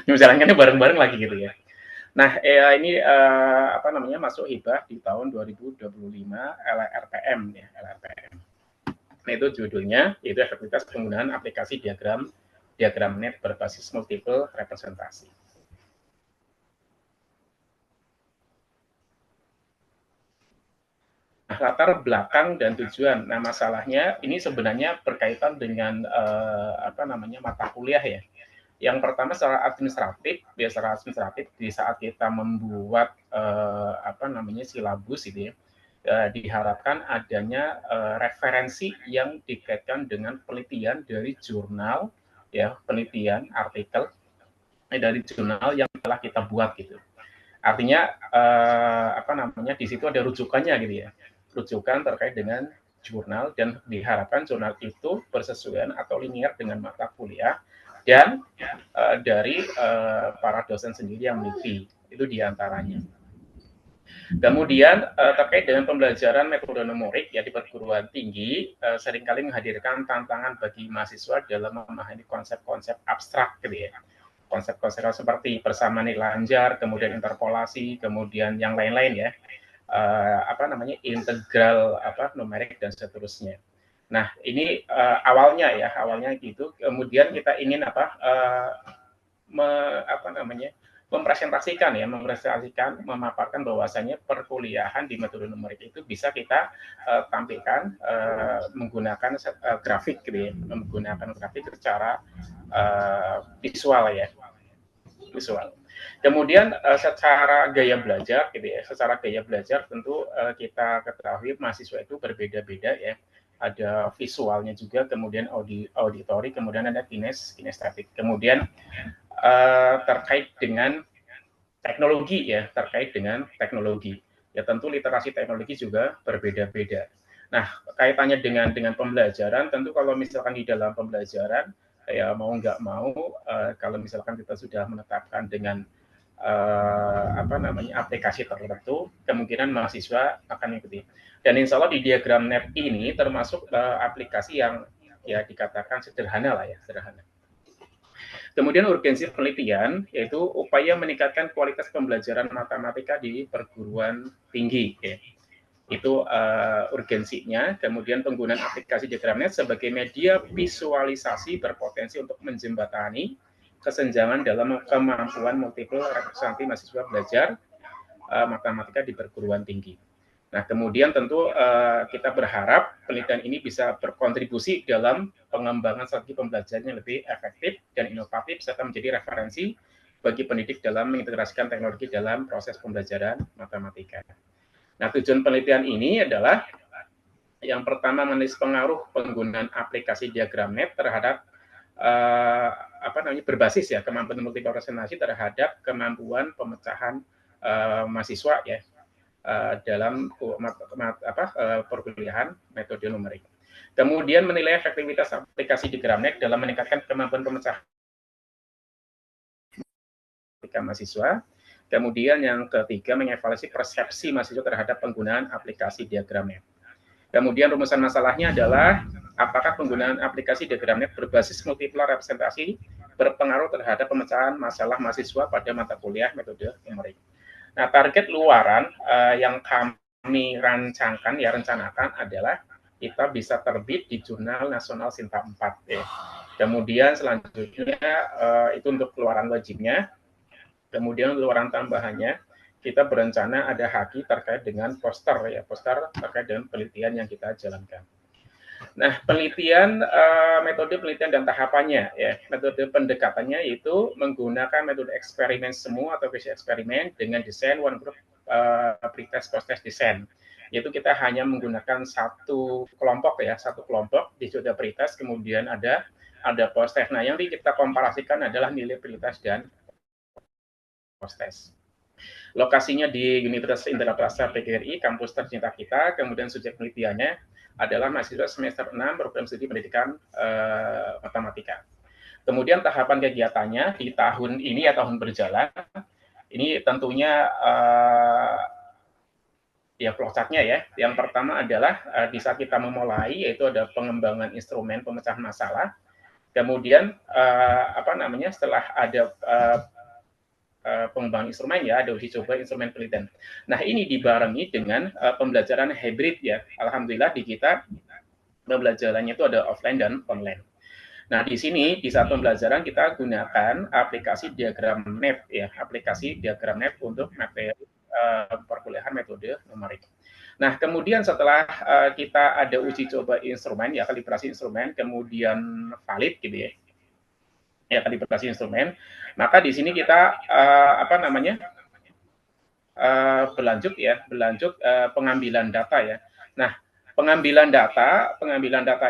Menjalankannya bareng-bareng lagi gitu ya. Nah, ini masuk hibah di tahun 2025 LRPM ya, LRPM. Nah, itu judulnya yaitu efektivitas penggunaan aplikasi diagram net berbasis multiple representasi. Nah, latar belakang dan tujuan. Nah, masalahnya ini sebenarnya berkaitan dengan mata kuliah ya. Yang pertama secara administratif di saat kita membuat silabus itu ya, diharapkan adanya referensi yang dikaitkan dengan penelitian dari jurnal ya, penelitian artikel dari jurnal yang telah kita buat gitu. Artinya di situ ada rujukannya gitu ya. Rujukan terkait dengan jurnal dan diharapkan jurnal itu bersesuaian atau linear dengan mata kuliah dan dari para dosen sendiri yang meneliti, itu diantaranya. Kemudian terkait dengan pembelajaran metode numerik ya di perguruan tinggi seringkali menghadirkan tantangan bagi mahasiswa dalam memahami konsep-konsep abstrak gitu ya. Konsep-konsep seperti persamaan nilai lanjar, kemudian interpolasi, kemudian yang lain-lain ya. Integral numerik dan seterusnya. Nah, ini awalnya gitu. Kemudian kita ingin mempresentasikan, memaparkan bahwasanya perkuliahan di metode numerik itu bisa kita tampilkan menggunakan grafik gitu ya, menggunakan grafik secara visual ya. Visual. Kemudian secara gaya belajar gitu ya, secara gaya belajar tentu kita ketahui mahasiswa itu berbeda-beda ya. Ada visualnya juga, kemudian auditori, kemudian ada kinestetik. Kemudian terkait dengan teknologi ya, ya tentu literasi teknologi juga berbeda-beda. Nah, kaitannya dengan pembelajaran, tentu kalau misalkan di dalam pembelajaran ya mau nggak mau kalau misalkan kita sudah menetapkan dengan aplikasi tertentu, kemungkinan mahasiswa akan mengikuti. Dan insya Allah di diagram net ini termasuk aplikasi yang ya dikatakan sederhana lah ya, sederhana. Kemudian urgensi penelitian yaitu upaya meningkatkan kualitas pembelajaran matematika di perguruan tinggi. Ya. Itu urgensinya. Kemudian penggunaan aplikasi DiagramNet sebagai media visualisasi berpotensi untuk menjembatani kesenjangan dalam kemampuan multiple representasi mahasiswa belajar matematika di perguruan tinggi. Nah, kemudian tentu kita berharap penelitian ini bisa berkontribusi dalam pengembangan strategi pembelajaran yang lebih efektif dan inovatif, serta menjadi referensi bagi pendidik dalam mengintegrasikan teknologi dalam proses pembelajaran matematika. Nah, tujuan penelitian ini adalah yang pertama menganalisis pengaruh penggunaan aplikasi DiagramNet terhadap berbasis ya kemampuan multiple representasi terhadap kemampuan pemecahan mahasiswa ya dalam perkuliahan metode numerik. Kemudian menilai efektivitas aplikasi DiagramNet dalam meningkatkan kemampuan pemecahan mahasiswa. Kemudian yang ketiga, mengevaluasi persepsi mahasiswa terhadap penggunaan aplikasi DiagramNet. Kemudian rumusan masalahnya adalah apakah penggunaan aplikasi DiagramNet berbasis multiple representasi berpengaruh terhadap pemecahan masalah mahasiswa pada mata kuliah metode numerik. Nah, target luaran yang kami rencanakan adalah kita bisa terbit di Jurnal Nasional Sinta 4. Ya. Kemudian selanjutnya itu untuk keluaran wajibnya. Kemudian luaran tambahannya, kita berencana ada haki terkait dengan poster terkait dengan penelitian yang kita jalankan. Nah, penelitian, metode penelitian dan tahapannya, ya, metode pendekatannya itu menggunakan metode eksperimen semu atau basic eksperimen dengan desain one group pretest post-test design. Yaitu kita hanya menggunakan satu kelompok di metode pretest, kemudian ada post-test. Nah, yang kita komparasikan adalah nilai pretest dan post-test. Lokasinya di Universitas Indonesia PGRI, kampus tercinta kita. Kemudian subjek penelitiannya adalah mahasiswa semester 6 program studi pendidikan matematika. Kemudian tahapan kegiatannya di tahun ini ya tahun berjalan. Ini tentunya ya flowchart-nya ya. Yang pertama adalah di saat kita memulai yaitu ada pengembangan instrumen pemecahan masalah. Kemudian setelah ada pengembangan instrumen ya, ada uji coba instrumen penelitian. Nah, ini dibarengi dengan pembelajaran hybrid ya. Alhamdulillah di kita pembelajarannya itu ada offline dan online. Nah, di sini di saat pembelajaran kita gunakan aplikasi DiagramNet ya, aplikasi DiagramNet untuk materi perkuliahan metode numerik. Nah, kemudian setelah kita ada uji coba instrumen ya, kalibrasi instrumen, kemudian valid gitu ya. Ya, kalibrasi instrumen, maka di sini kita berlanjut pengambilan data ya. Nah, pengambilan data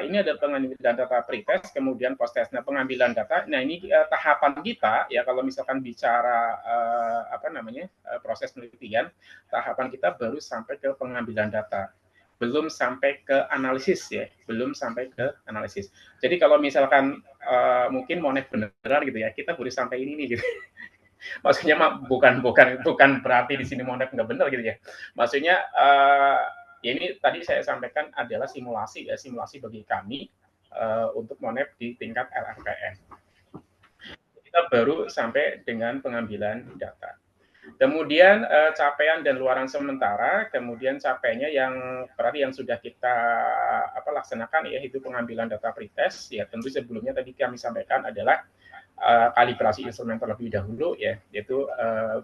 ini ada pengambilan data pretest, kemudian post-test. Nah, pengambilan data, nah ini tahapan kita ya kalau misalkan bicara proses penelitian, tahapan kita baru sampai ke pengambilan data. Belum sampai ke analisis ya, Jadi kalau misalkan mungkin Monet beneran gitu ya, kita baru sampai ini nih gitu. Maksudnya bukan berarti di sini Monet nggak benar gitu ya. Maksudnya ya ini tadi saya sampaikan adalah simulasi bagi kami untuk Monet di tingkat LMPN. Kita baru sampai dengan pengambilan data. Kemudian capaian dan luaran sementara, kemudian capaiannya yang berarti yang sudah kita laksanakan yaitu pengambilan data pretest ya, tentu sebelumnya tadi kami sampaikan adalah kalibrasi instrumen terlebih dahulu ya, yaitu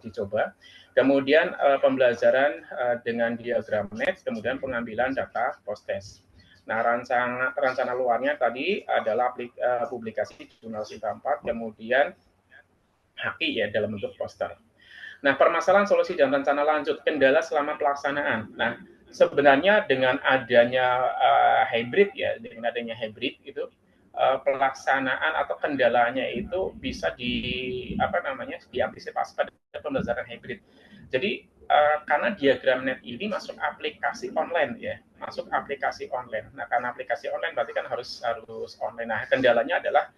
uji coba. Kemudian pembelajaran dengan DiagramNet, kemudian pengambilan data post-test. Nah, rencana luarnya tadi adalah publikasi Jurnal Sinta 4, kemudian haki ya dalam bentuk poster. Nah, permasalahan solusi dan rencana lanjut, kendala selama pelaksanaan. Nah, sebenarnya dengan adanya hybrid itu pelaksanaan atau kendalanya itu bisa diantisipasi pada pembelajaran hybrid. Jadi karena DiagramNet ini masuk aplikasi online ya, Nah, karena aplikasi online berarti kan harus online. Nah, kendalanya adalah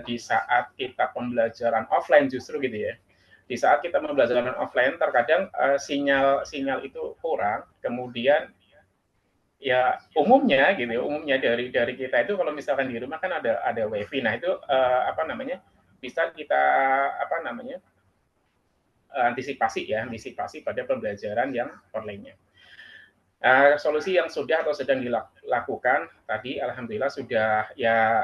di saat kita pembelajaran offline justru gitu ya. Di saat kita pembelajaran offline terkadang sinyal itu kurang, kemudian ya umumnya dari kita itu kalau misalkan di rumah kan ada wifi. Nah, itu bisa kita antisipasi pada pembelajaran yang online-nya. Solusi yang sudah atau sedang dilakukan tadi, alhamdulillah sudah ya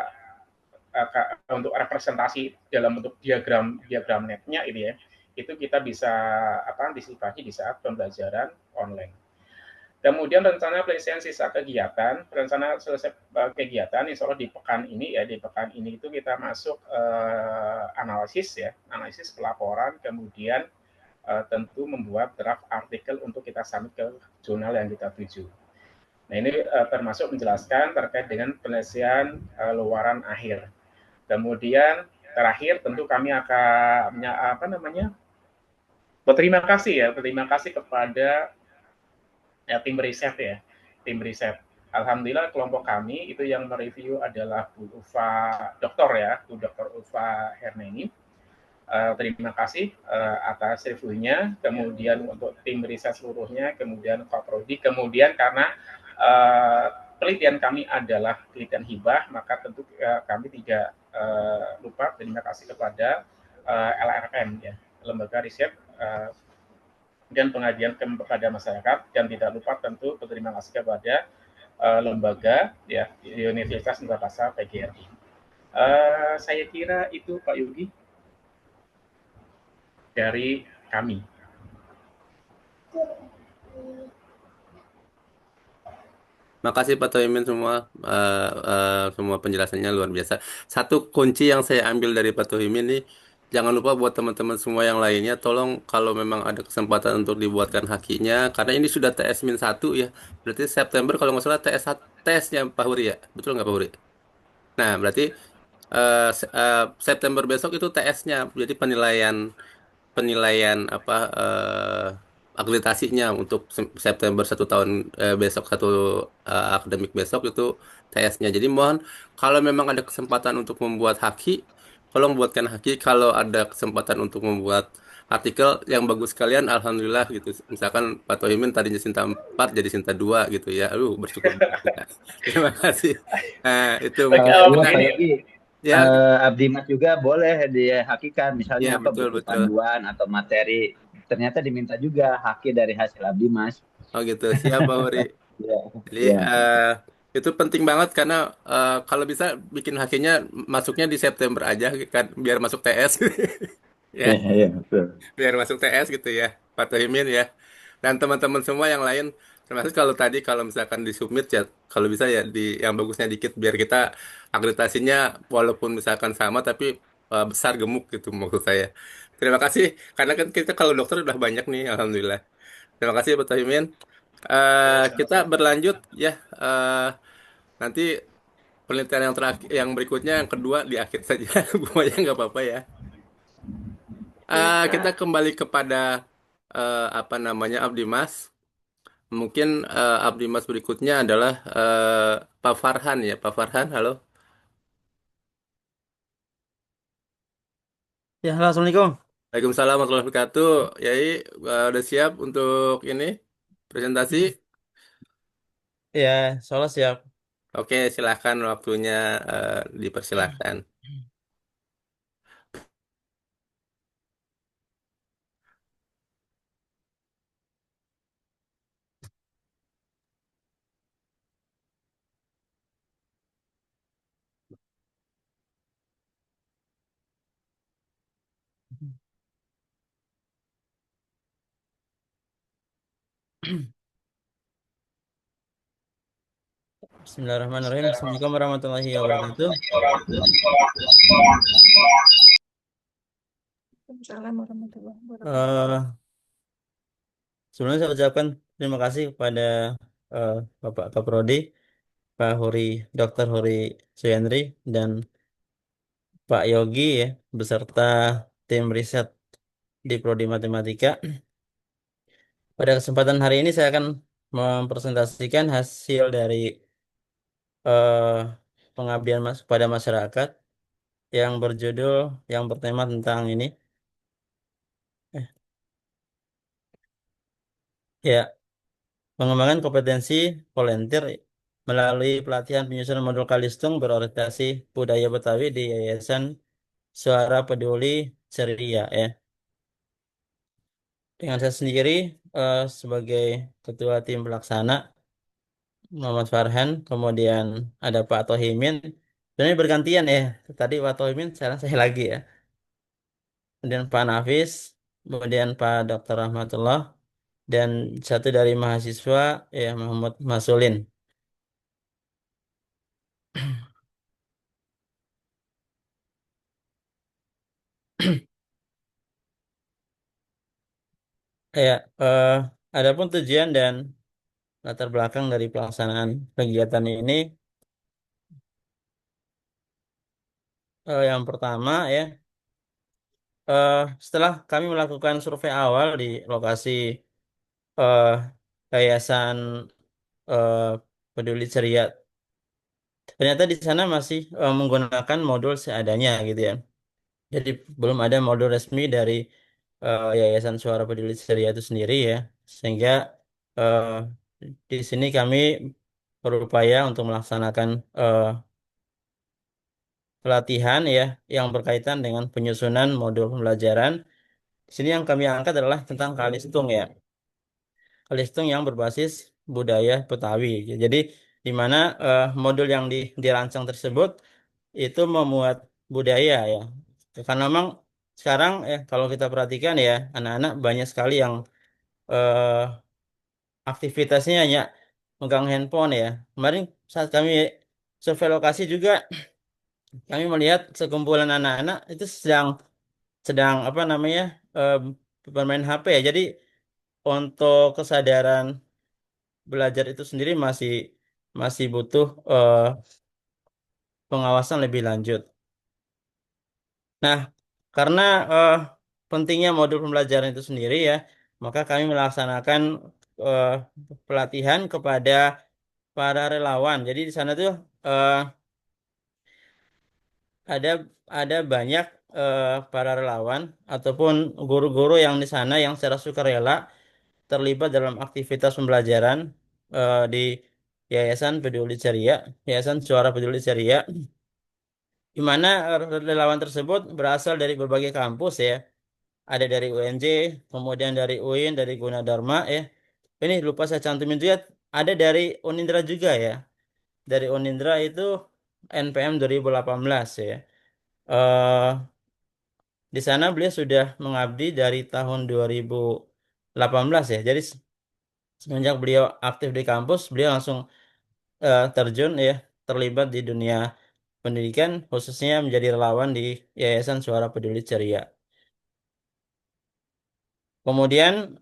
untuk representasi dalam bentuk diagram netnya ini ya, itu kita bisa antisipasi di saat pembelajaran online. Kemudian rencana penyelesaian sisa kegiatan, rencana selesai kegiatan, insya Allah di pekan ini ya, di pekan ini itu kita masuk analisis pelaporan, kemudian tentu membuat draft artikel untuk kita submit ke jurnal yang kita tuju. Nah ini termasuk menjelaskan terkait dengan penyelesaian luaran akhir. Kemudian terakhir tentu kami akan berterima kasih kepada tim riset ya, tim riset. Alhamdulillah kelompok kami itu yang mereview adalah Bu Dr. Ulfa Herneni. Terima kasih atas reviewnya, kemudian untuk tim riset seluruhnya, kemudian Pak Prodi, kemudian karena penelitian kami adalah penelitian hibah, maka tentu kami tidak lupa terima kasih kepada LRM ya, Lembaga Riset dan Pengabdian kepada Masyarakat, dan tidak lupa tentu berterima kasih kepada lembaga ya Universitas Nusantara PGRI. Saya kira itu Pak Yogi dari kami.
Makasih Pak Toimin semua penjelasannya luar biasa. Satu kunci yang saya ambil dari Pak Toimin nih, jangan lupa buat teman-teman semua yang lainnya, tolong kalau memang ada kesempatan untuk dibuatkan hakinya, karena ini sudah TS-1 ya. Berarti September kalau nggak salah tesnya Pak Huri ya, betul nggak Pak Huri? Nah berarti September besok itu TS-nya, jadi penilaian penilaian akreditasinya untuk September 1 tahun besok akademik besok itu TS-nya. Jadi mohon kalau memang ada kesempatan untuk membuat haki, tolong buatkan haki. Kalau ada kesempatan untuk membuat artikel yang bagus sekalian, alhamdulillah gitu. Misalkan Pak Tohimin tadinya Sinta 4 jadi Sinta 2 gitu ya. Aduh, bersyukur banget. Terima kasih. Nah, itu mungkin
Iya Pak
menarik.
Yogi,
Ya,
Abdimat juga boleh dihakikan, misalnya
ya
apa
betul
butuh
betul.
panduan atau materi. Ternyata diminta juga haki dari hasil Abdimas.
Oh gitu, siap Pak Huri.
Iya,
Jadi
iya,
itu penting banget karena kalau bisa bikin hakinya masuknya di September aja kan biar masuk TS ya,
iya, iya, betul.
biar masuk TS gitu ya, Pak Tohimin ya. Dan teman-teman semua yang lain termasuk kalau tadi kalau misalkan di submit ya kalau bisa ya di yang bagusnya dikit biar kita akreditasinya walaupun misalkan sama tapi besar gemuk gitu maksud saya. Terima kasih karena kan kita kalau dokter udah banyak nih alhamdulillah. Terima kasih Pak Tohimin. Kita
Sama-sama.
berlanjut ya. Nanti penelitian yang terakhir, yang berikutnya, yang kedua di akhir saja, pokoknya nggak apa-apa ya. Kita kembali kepada apa namanya Abdimas. Mungkin Abdimas berikutnya adalah Pak Farhan ya, Pak Farhan, halo.
Ya, halo, Assalamualaikum.
Waalaikumsalam warahmatullahi wabarakatuh. Yai, udah siap untuk ini presentasi?
Ya, soalnya siap.
Oke, silahkan waktunya dipersilahkan.
Bismillahirrahmanirrahim. Assalamualaikum warahmatullahi wabarakatuh.
Waalaikumsalam warahmatullahi wabarakatuh.
Eh, Sebelumnya saya ucapkan terima kasih kepada Bapak Kaprodi, Pak Huri, Dr. Huri Suyandri, dan Pak Yogi ya, beserta tim riset di Prodi Matematika. Pada kesempatan hari ini saya akan mempresentasikan hasil dari eh, pengabdian kepada masyarakat yang berjudul, yang bertema tentang ini. Eh, ya, pengembangan kompetensi volunteer melalui pelatihan penyusunan modul Kalistung berorientasi budaya Betawi di Yayasan Suara Peduli Ceria ya. dengan saya sendiri sebagai ketua tim pelaksana Muhammad Farhan, kemudian ada Pak Tohimin. Sebenarnya bergantian ya. Tadi Pak Tohimin, sekarang saya lagi ya. Kemudian Pak Nafis, kemudian Pak Dr. Rahmatullah, dan satu dari mahasiswa ya Muhammad Masulin. Ya, adapun tujuan dan latar belakang dari pelaksanaan kegiatan ini, yang pertama ya, eh, setelah kami melakukan survei awal di lokasi eh, Yayasan eh, Peduli Ceria, ternyata di sana masih menggunakan modul seadanya gitu ya. Jadi belum ada modul resmi dari Yayasan Suara Peduli Ceria itu sendiri ya, sehingga eh, di sini kami berupaya untuk melaksanakan pelatihan ya yang berkaitan dengan penyusunan modul pembelajaran. Di sini yang kami angkat adalah tentang Kalistung ya. Kalistung yang berbasis budaya Betawi. Jadi di mana modul yang dirancang tersebut itu memuat budaya ya. Karena memang sekarang kalau kita perhatikan ya anak-anak banyak sekali yang eh, aktivitasnya hanya megang handphone ya. Kemarin saat kami survei lokasi juga kami melihat sekumpulan anak-anak itu sedang sedang apa namanya eh, bermain HP ya. Jadi untuk kesadaran belajar itu sendiri masih masih butuh pengawasan lebih lanjut. Nah, karena pentingnya modul pembelajaran itu sendiri ya, maka kami melaksanakan eh, pelatihan kepada para relawan. Jadi di sana tuh eh, ada ada banyak para relawan ataupun guru-guru yang di sana yang secara sukarela terlibat dalam aktivitas pembelajaran di Yayasan Peduli Ceria, Yayasan Suara Peduli Ceria, di mana relawan tersebut berasal dari berbagai kampus ya. Ada dari UNJ, kemudian dari UIN, dari Gunadarma ya. Ini lupa saya cantumin juga, ada dari Unindra juga ya. Dari Unindra itu NPM 2018 ya. eh di sana beliau sudah mengabdi dari tahun 2018 ya. Jadi semenjak beliau aktif di kampus, beliau langsung terjun ya, terlibat di dunia pendidikan, khususnya menjadi relawan di Yayasan Suara Peduli Ceria. Kemudian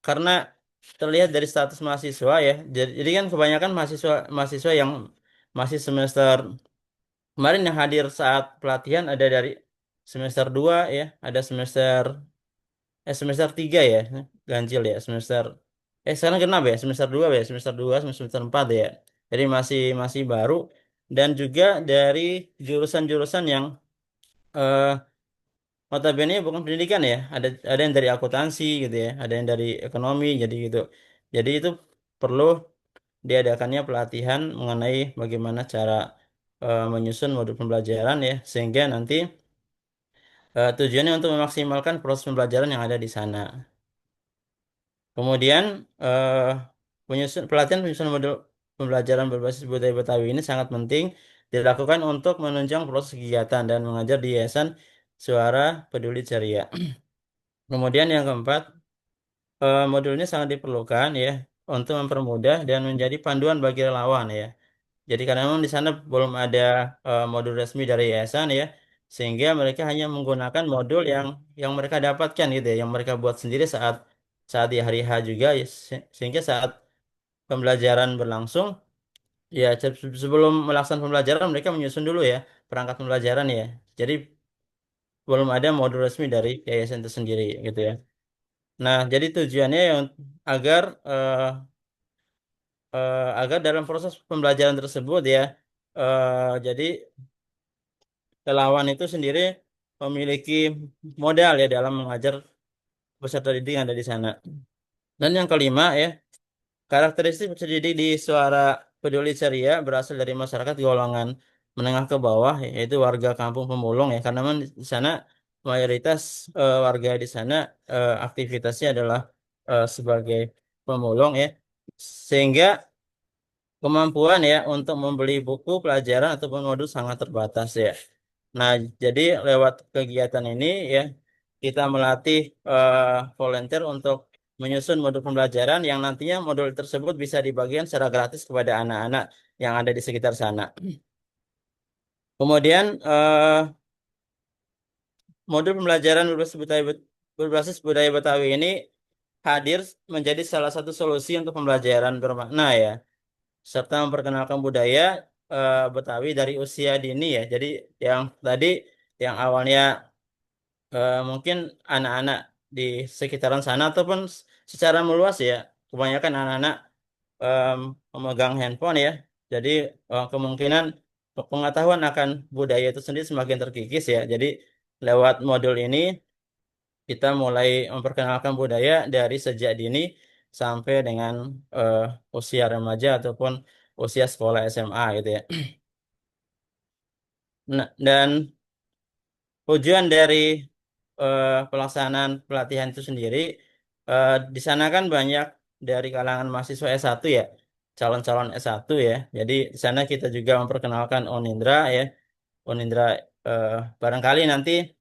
karena terlihat dari status mahasiswa ya, jadi kan kebanyakan mahasiswa mahasiswa yang masih semester kemarin yang hadir saat pelatihan ada dari semester 2 ya, ada semester 3 ya, ganjil ya, sekarang genap ya, semester 2 ya, semester 2 semester 4 ya. Jadi masih masih baru dan juga dari jurusan-jurusan yang eh notabene bukan pendidikan ya, ada yang dari akuntansi gitu ya, ada yang dari ekonomi jadi gitu. Jadi itu perlu diadakannya pelatihan mengenai bagaimana cara menyusun modul pembelajaran ya, sehingga nanti tujuannya untuk memaksimalkan proses pembelajaran yang ada di sana. Kemudian pelatihan penyusunan modul pembelajaran berbasis budaya Betawi ini sangat penting dilakukan untuk menunjang proses kegiatan dan mengajar di Yayasan Suara Peduli Ceria. Kemudian yang keempat, modul ini sangat diperlukan ya untuk mempermudah dan menjadi panduan bagi relawan ya. Jadi karena memang di sana belum ada modul resmi dari yayasan ya, sehingga mereka hanya menggunakan modul yang mereka dapatkan gitu ya, yang mereka buat sendiri saat saat di hari H juga ya, sehingga saat pembelajaran berlangsung ya sebelum melaksanakan pembelajaran mereka menyusun dulu ya perangkat pembelajaran ya. Jadi belum ada modul resmi dari yayasan itu sendiri gitu ya. Nah, jadi tujuannya yang agar agar dalam proses pembelajaran tersebut ya, jadi relawan itu sendiri memiliki modal ya dalam mengajar peserta didik yang ada di sana. Dan yang kelima ya, karakteristik peserta didik di Suara Peduli Ceria berasal dari masyarakat golongan menengah ke bawah, yaitu warga kampung pemulung ya, karena memang di sana mayoritas warga di sana aktivitasnya adalah sebagai pemulung ya, sehingga kemampuan ya untuk membeli buku pelajaran ataupun modul sangat terbatas ya. Nah, jadi lewat kegiatan ini ya kita melatih volunteer untuk menyusun modul pembelajaran yang nantinya modul tersebut bisa dibagikan secara gratis kepada anak-anak yang ada di sekitar sana. Kemudian modul pembelajaran berbasis budaya Betawi ini hadir menjadi salah satu solusi untuk pembelajaran bermakna ya, serta memperkenalkan budaya Betawi dari usia dini ya. Jadi yang tadi yang awalnya mungkin anak-anak di sekitaran sana ataupun secara meluas ya, kebanyakan anak-anak em, memegang handphone ya. Jadi kemungkinan pengetahuan akan budaya itu sendiri semakin terkikis ya. Jadi lewat modul ini kita mulai memperkenalkan budaya dari sejak dini sampai dengan eh, usia remaja ataupun usia sekolah SMA gitu ya. Nah, dan tujuan dari pelaksanaan pelatihan itu sendiri, di sana kan banyak dari kalangan mahasiswa S1 ya, calon-calon S1 ya. Jadi di sana kita juga memperkenalkan Unindra ya. Unindra eh, barangkali nanti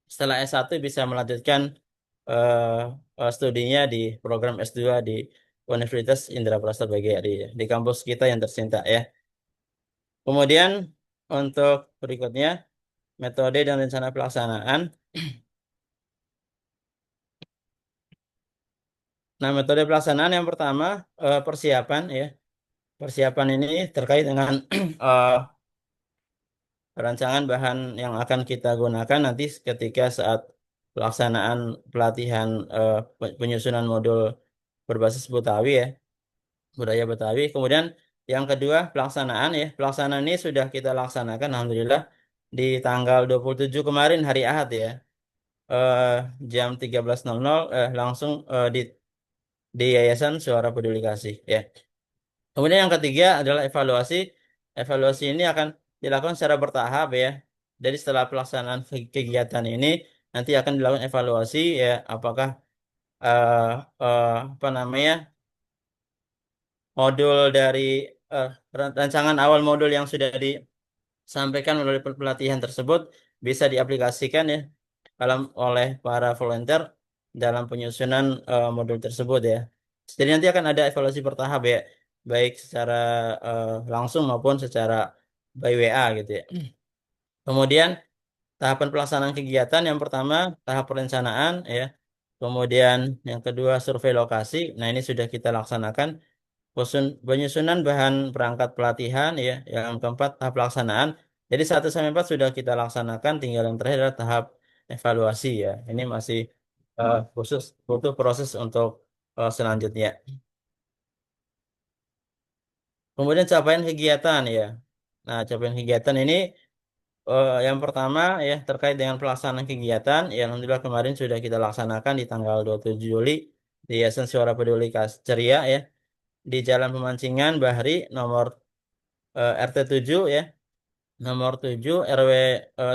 setelah S1 bisa melanjutkan eh, studinya di program S2 di Universitas Indra Prasta BGRI ya, di kampus kita yang tercinta ya. Kemudian untuk berikutnya metode dan rencana pelaksanaan. Nah, metode pelaksanaan yang pertama persiapan ya. Persiapan ini terkait dengan eh, rancangan bahan yang akan kita gunakan nanti ketika saat pelaksanaan pelatihan penyusunan modul berbasis Betawi ya, budaya Betawi. Kemudian yang kedua pelaksanaan ya. Pelaksanaan ini sudah kita laksanakan alhamdulillah di tanggal 27 kemarin hari Ahad ya. eh, jam 13.00 langsung di Yayasan Suara Peduli Kasih ya. Kemudian yang ketiga adalah evaluasi. Evaluasi ini akan dilakukan secara bertahap ya. Jadi setelah pelaksanaan kegiatan ini nanti akan dilakukan evaluasi ya apakah eh, apa namanya modul dari rancangan awal modul yang sudah disampaikan melalui pelatihan tersebut bisa diaplikasikan ya oleh para volunteer dalam penyusunan modul tersebut ya. Jadi nanti akan ada evaluasi bertahap ya, baik secara langsung maupun secara by WA gitu ya. Kemudian tahapan pelaksanaan kegiatan yang pertama tahap perencanaan ya. Kemudian yang kedua survei lokasi. Nah, ini sudah kita laksanakan. Penyusunan bahan perangkat pelatihan ya. Yang keempat tahap pelaksanaan. Jadi 1 sampai 4 sudah kita laksanakan. Tinggal yang terakhir adalah tahap evaluasi ya. Ini masih khusus butuh proses untuk selanjutnya. Kemudian capaian kegiatan ya. Nah, capaian kegiatan ini yang pertama ya terkait dengan pelaksanaan kegiatan ya alhamdulillah kemarin sudah kita laksanakan di tanggal 27 Juli di Yayasan Suara Peduli Ceria ya di Jalan Pemancingan Bahri nomor RT 7 ya, nomor 7 RW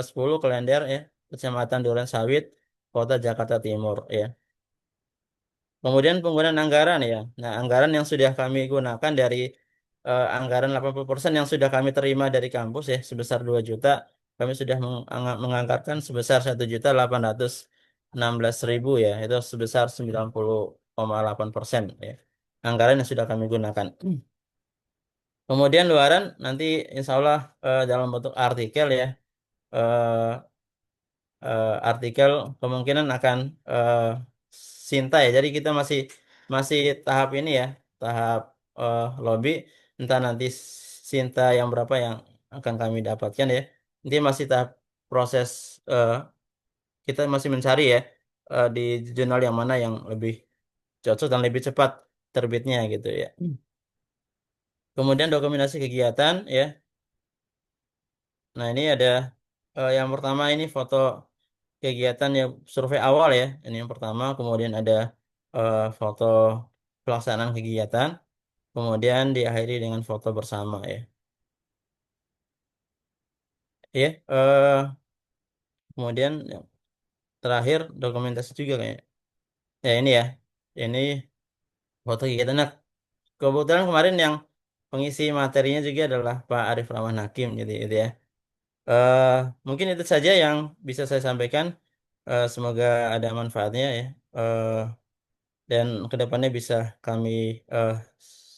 10 Klender ya, Kecamatan Duren Sawit, Kota Jakarta Timur ya. Kemudian penggunaan anggaran ya. Nah, anggaran yang sudah kami gunakan dari anggaran 80% yang sudah kami terima dari kampus ya sebesar 2 juta, kami sudah menganggarkan sebesar 1.816.000 ya, itu sebesar 90,8% ya. Anggaran yang sudah kami gunakan. Kemudian luaran nanti insya Allah dalam bentuk artikel ya. eh, Artikel kemungkinan akan Sinta ya. Jadi kita masih masih tahap ini ya, tahap lobby. Entah nanti Sinta yang berapa yang akan kami dapatkan ya. Nanti masih tahap proses kita masih mencari ya di jurnal yang mana yang lebih cocok dan lebih cepat terbitnya gitu ya. Kemudian dokumentasi kegiatan ya. Nah ini ada yang pertama ini foto kegiatan ya survei awal ya ini yang pertama kemudian ada foto pelaksanaan kegiatan kemudian diakhiri dengan foto bersama ya ya kemudian terakhir dokumentasi juga kayak. Ya ini ya. Ini foto kegiatan. Nah, kebetulan kemarin yang pengisi materinya juga adalah Pak Arif Rahman Hakim jadi itu ya. Eh Mungkin itu saja yang bisa saya sampaikan. Semoga ada manfaatnya ya. Dan kedepannya bisa kami eh,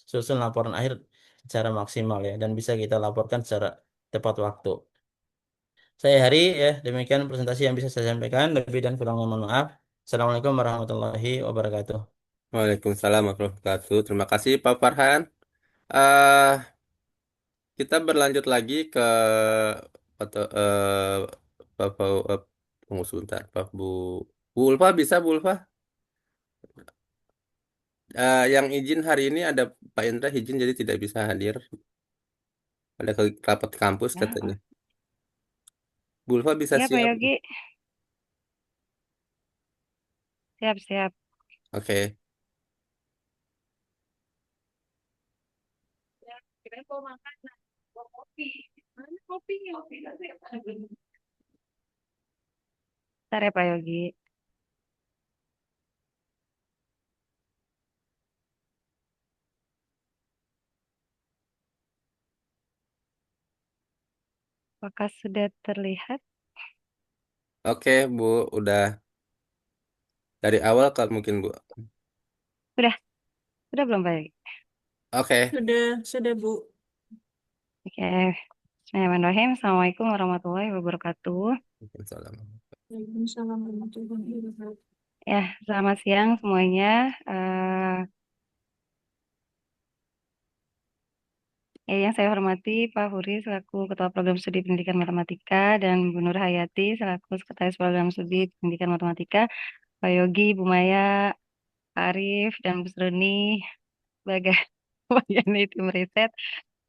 susun laporan akhir secara maksimal ya dan bisa kita laporkan secara tepat waktu. Saya Hari ya, demikian presentasi yang bisa saya sampaikan. Lebih dan kurangnya mohon maaf. Assalamualaikum warahmatullahi wabarakatuh.
Waalaikumsalam warahmatullahi wabarakatuh. Terima kasih Pak Farhan. eh kita berlanjut lagi ke foto Bapak tunggu sebentar, Pak Bu Ulfa bisa Bu Ulfa? Yang izin hari ini ada Pak Indra izin jadi tidak bisa hadir. Ada ke rapat kampus katanya. Bu Ulfa bisa
Ya, Pak
siap?
Yogi. Siap-siap.
Oke.
Kirain mau makan, mau kopi. Mana kopinya? Bentar ya, Pak Yogi. Apakah sudah terlihat?
Oke, Bu, udah dari awal kalau mungkin Bu.
Sudah, sudah belum, Pak Yogi?
Oke.
Sudah Bu.
Oke. Bismillahirrahmanirrahim. Assalamualaikum warahmatullahi wabarakatuh.
Waalaikumsalam.
Waalaikumsalam warahmatullahi wabarakatuh.
Ya, selamat siang semuanya. Yang saya hormati Pak Huri selaku Ketua Program Studi Pendidikan Matematika dan Bu Nur Hayati selaku Sekretaris Program Studi Pendidikan Matematika, Pak Yogi, Bu Maya, Pak Arif, dan Bu Sruni sebagai bagian dari tim riset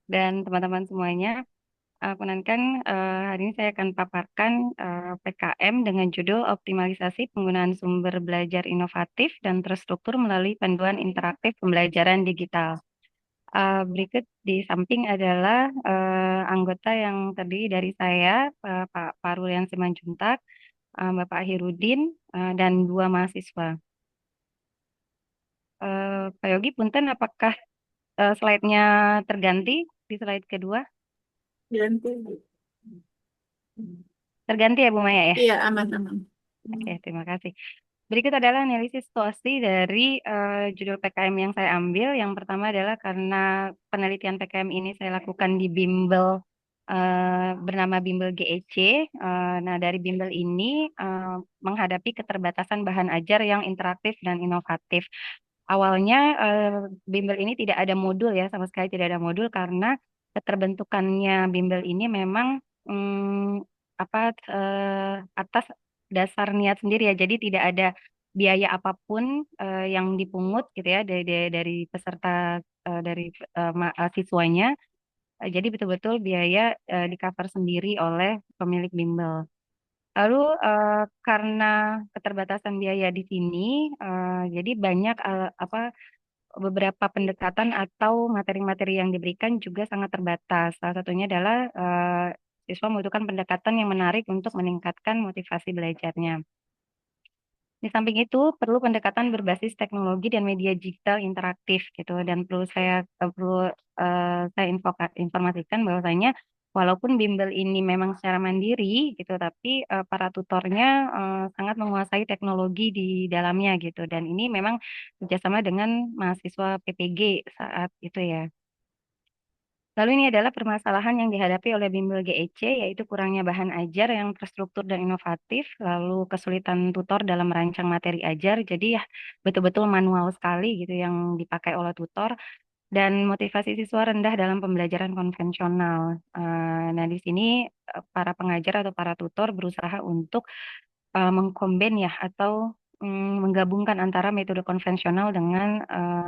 dan teman-teman semuanya. Penankan hari ini saya akan paparkan PKM dengan judul Optimalisasi Penggunaan Sumber Belajar Inovatif dan Terstruktur melalui Panduan Interaktif Pembelajaran Digital. Berikut di samping adalah anggota yang terdiri dari saya, Pak Parulian Simanjuntak, Bapak Hirudin, dan 2 mahasiswa. Pak Yogi, punten apakah slide-nya terganti di slide kedua?
Ganti.
Terganti ya Bu Maya ya?
Iya, aman.
Oke, terima kasih. Berikut adalah analisis situasi dari judul PKM yang saya ambil. Yang pertama adalah karena penelitian PKM ini saya lakukan di bimbel bernama bimbel GEC. Nah, dari bimbel ini menghadapi keterbatasan bahan ajar yang interaktif dan inovatif. Awalnya bimbel ini tidak ada modul ya, sama sekali tidak ada modul karena keterbentukannya bimbel ini memang atas dasar niat sendiri ya. Jadi tidak ada biaya apapun yang dipungut gitu ya dari peserta dari siswanya. Jadi betul-betul biaya di cover sendiri oleh pemilik bimbel. Lalu karena keterbatasan biaya di sini, jadi banyak beberapa pendekatan atau materi-materi yang diberikan juga sangat terbatas. Salah satunya adalah siswa membutuhkan pendekatan yang menarik untuk meningkatkan motivasi belajarnya. Di samping itu perlu pendekatan berbasis teknologi dan media digital interaktif gitu dan perlu saya informasikan bahwasanya walaupun bimbel ini memang secara mandiri gitu tapi para tutornya sangat menguasai teknologi di dalamnya gitu dan ini memang kerjasama dengan mahasiswa PPG saat itu ya. Lalu ini adalah permasalahan yang dihadapi oleh bimbel GEC, yaitu kurangnya bahan ajar yang terstruktur dan inovatif, lalu kesulitan tutor dalam merancang materi ajar, jadi ya betul-betul manual sekali gitu yang dipakai oleh tutor, dan motivasi siswa rendah dalam pembelajaran konvensional. Nah, di sini para pengajar atau para tutor berusaha untuk mengkombin ya atau menggabungkan antara metode konvensional dengan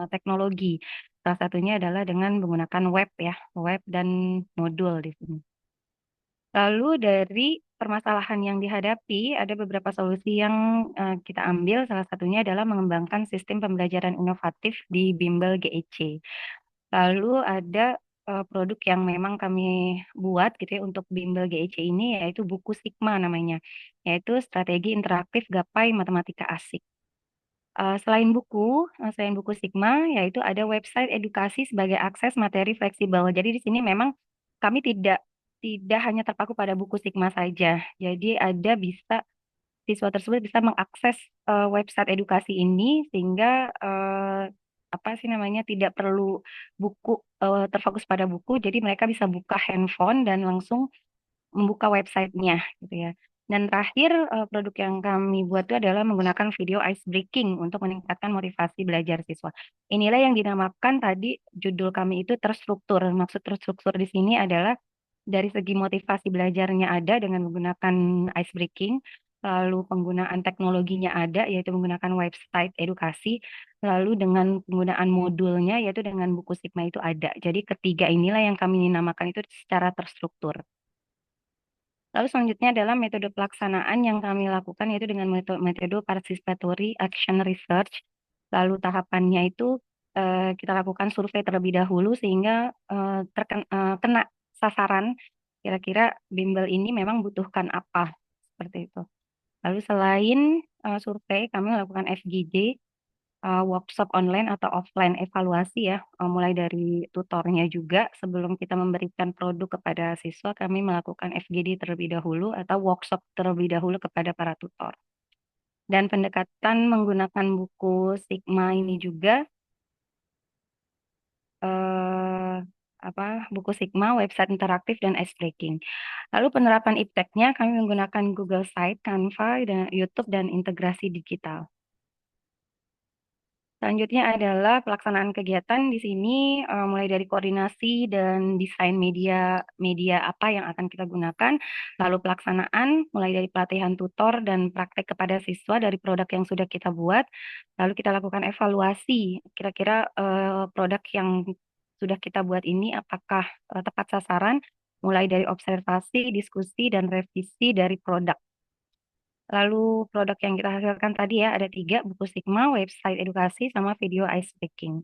teknologi. Salah satunya adalah dengan menggunakan web ya, web dan modul di sini. Lalu dari permasalahan yang dihadapi ada beberapa solusi yang kita ambil. Salah satunya adalah mengembangkan sistem pembelajaran inovatif di bimbel GEC. Lalu ada produk yang memang kami buat gitu ya untuk bimbel GEC ini, yaitu buku Sigma namanya, yaitu Strategi Interaktif Gapai Matematika Asik. Selain buku Sigma, yaitu ada website edukasi sebagai akses materi fleksibel. Jadi di sini memang kami tidak hanya terpaku pada buku Sigma saja. Jadi siswa tersebut bisa mengakses website edukasi ini sehingga apa sih namanya tidak perlu terfokus pada buku. Jadi mereka bisa buka handphone dan langsung membuka websitenya gitu ya. Dan terakhir produk yang kami buat itu adalah menggunakan video ice breaking untuk meningkatkan motivasi belajar siswa. Inilah yang dinamakan tadi judul kami itu terstruktur. Maksud terstruktur di sini adalah dari segi motivasi belajarnya ada dengan menggunakan ice breaking, lalu penggunaan teknologinya ada yaitu menggunakan website edukasi, lalu dengan penggunaan modulnya yaitu dengan buku Sigma itu ada. Jadi ketiga inilah yang kami namakan itu secara terstruktur. Lalu selanjutnya adalah metode pelaksanaan yang kami lakukan yaitu dengan metode participatory action research. Lalu tahapannya itu kita lakukan survei terlebih dahulu sehingga kena sasaran kira-kira bimbel ini memang butuhkan apa seperti itu. Lalu selain survei kami melakukan FGD, workshop online atau offline evaluasi ya, mulai dari tutornya juga sebelum kita memberikan produk kepada siswa kami melakukan FGD terlebih dahulu atau workshop terlebih dahulu kepada para tutor. Dan pendekatan menggunakan buku Sigma ini juga buku Sigma, website interaktif dan ice breaking. Lalu penerapan ipteknya kami menggunakan Google Site, Canva, dan YouTube dan integrasi digital. Selanjutnya adalah pelaksanaan kegiatan di sini mulai dari koordinasi dan desain media apa yang akan kita gunakan, lalu pelaksanaan mulai dari pelatihan tutor dan praktek kepada siswa dari produk yang sudah kita buat, lalu kita lakukan evaluasi kira-kira produk yang sudah kita buat ini apakah tepat sasaran, mulai dari observasi, diskusi, dan revisi dari produk. Lalu produk yang kita hasilkan tadi ya ada 3, buku Sigma, website edukasi, sama video ice breaking.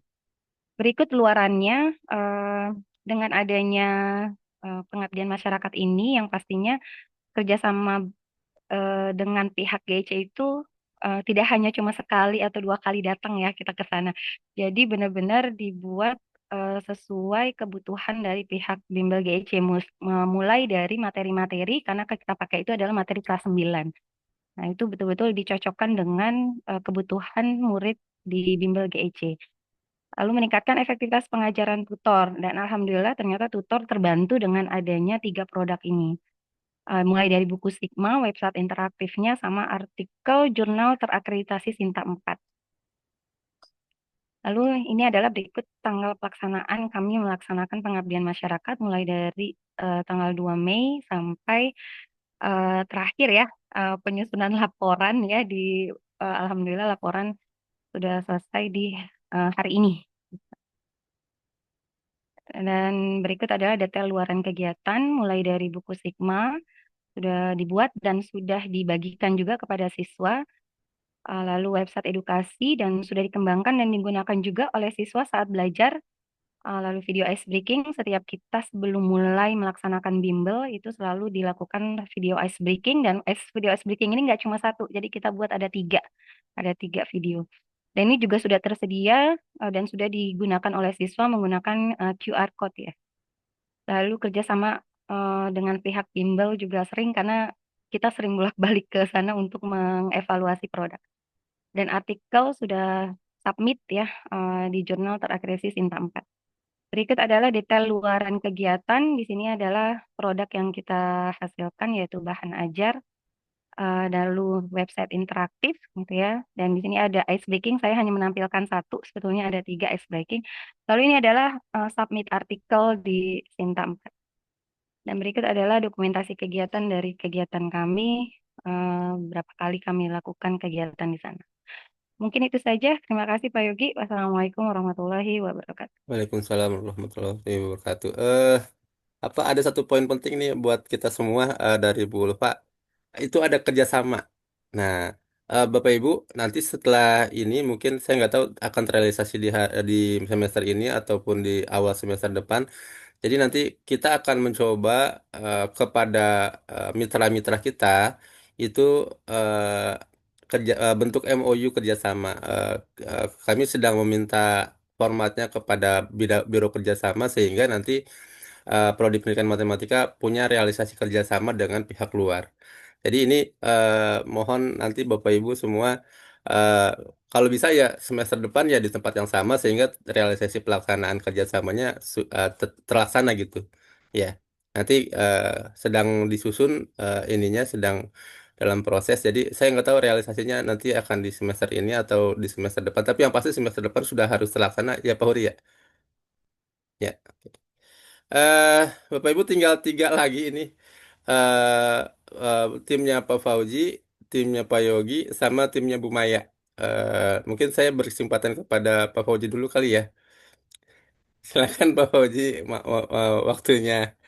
Berikut luarannya dengan adanya pengabdian masyarakat ini yang pastinya kerjasama dengan pihak GEC itu tidak hanya cuma sekali atau 2 kali datang ya kita ke sana. Jadi benar-benar dibuat sesuai kebutuhan dari pihak bimbel GEC mulai dari materi-materi karena kita pakai itu adalah materi kelas 9. Nah, itu betul-betul dicocokkan dengan kebutuhan murid di bimbel GEC. Lalu meningkatkan efektivitas pengajaran tutor. Dan alhamdulillah ternyata tutor terbantu dengan adanya 3 produk ini. Mulai dari buku Sigma, website interaktifnya, sama artikel jurnal terakreditasi Sinta 4. Lalu ini adalah berikut tanggal pelaksanaan kami melaksanakan pengabdian masyarakat mulai dari tanggal 2 Mei sampai terakhir ya penyusunan laporan ya alhamdulillah laporan sudah selesai di hari ini. Dan berikut adalah detail luaran kegiatan mulai dari buku Sigma sudah dibuat dan sudah dibagikan juga kepada siswa. Lalu website edukasi dan sudah dikembangkan dan digunakan juga oleh siswa saat belajar. Lalu video ice breaking, setiap kita sebelum mulai melaksanakan bimbel itu selalu dilakukan video ice breaking dan video ice breaking ini nggak cuma 1, jadi kita buat ada 3 video. Dan ini juga sudah tersedia dan sudah digunakan oleh siswa menggunakan QR code ya. Lalu kerjasama dengan pihak bimbel juga sering karena kita sering bolak-balik ke sana untuk mengevaluasi produk. Dan artikel sudah submit ya di jurnal terakreditasi Sinta 4. Berikut adalah detail luaran kegiatan. Di sini adalah produk yang kita hasilkan yaitu bahan ajar, lalu website interaktif gitu ya. Dan di sini ada ice breaking. Saya hanya menampilkan 1, sebetulnya ada 3 ice breaking. Lalu ini adalah submit artikel di Sinta 4. Dan berikut adalah dokumentasi kegiatan dari kegiatan kami. Berapa kali kami lakukan kegiatan di sana. Mungkin itu saja. Terima kasih Pak Yogi. Wassalamualaikum warahmatullahi wabarakatuh.
Waalaikumsalam warahmatullahi wabarakatuh. Ada satu poin penting nih buat kita semua dari Bu Ulfa, itu ada kerjasama. Nah, Bapak Ibu, nanti setelah ini mungkin saya nggak tahu akan terrealisasi di semester ini ataupun di awal semester depan. Jadi nanti kita akan mencoba kepada mitra-mitra kita itu bentuk MOU kerjasama. Kami sedang meminta formatnya kepada biro kerjasama sehingga nanti Prodi Pendidikan Matematika punya realisasi kerjasama dengan pihak luar. Jadi ini mohon nanti Bapak Ibu semua eh, kalau bisa ya semester depan ya di tempat yang sama sehingga realisasi pelaksanaan kerjasamanya terlaksana gitu. Ya, nanti sedang disusun ininya sedang dalam proses. Jadi saya nggak tahu realisasinya nanti akan di semester ini atau di semester depan. Tapi yang pasti semester depan sudah harus terlaksana ya Pak Huri ya. Ya. eh Bapak Ibu tinggal tiga lagi ini. eh Timnya Pak Fauji, timnya Pak Yogi, sama timnya Bu Maya. Mungkin saya berkesempatan kepada Pak Fauji dulu kali ya. Silakan Pak Fauji, waktunya.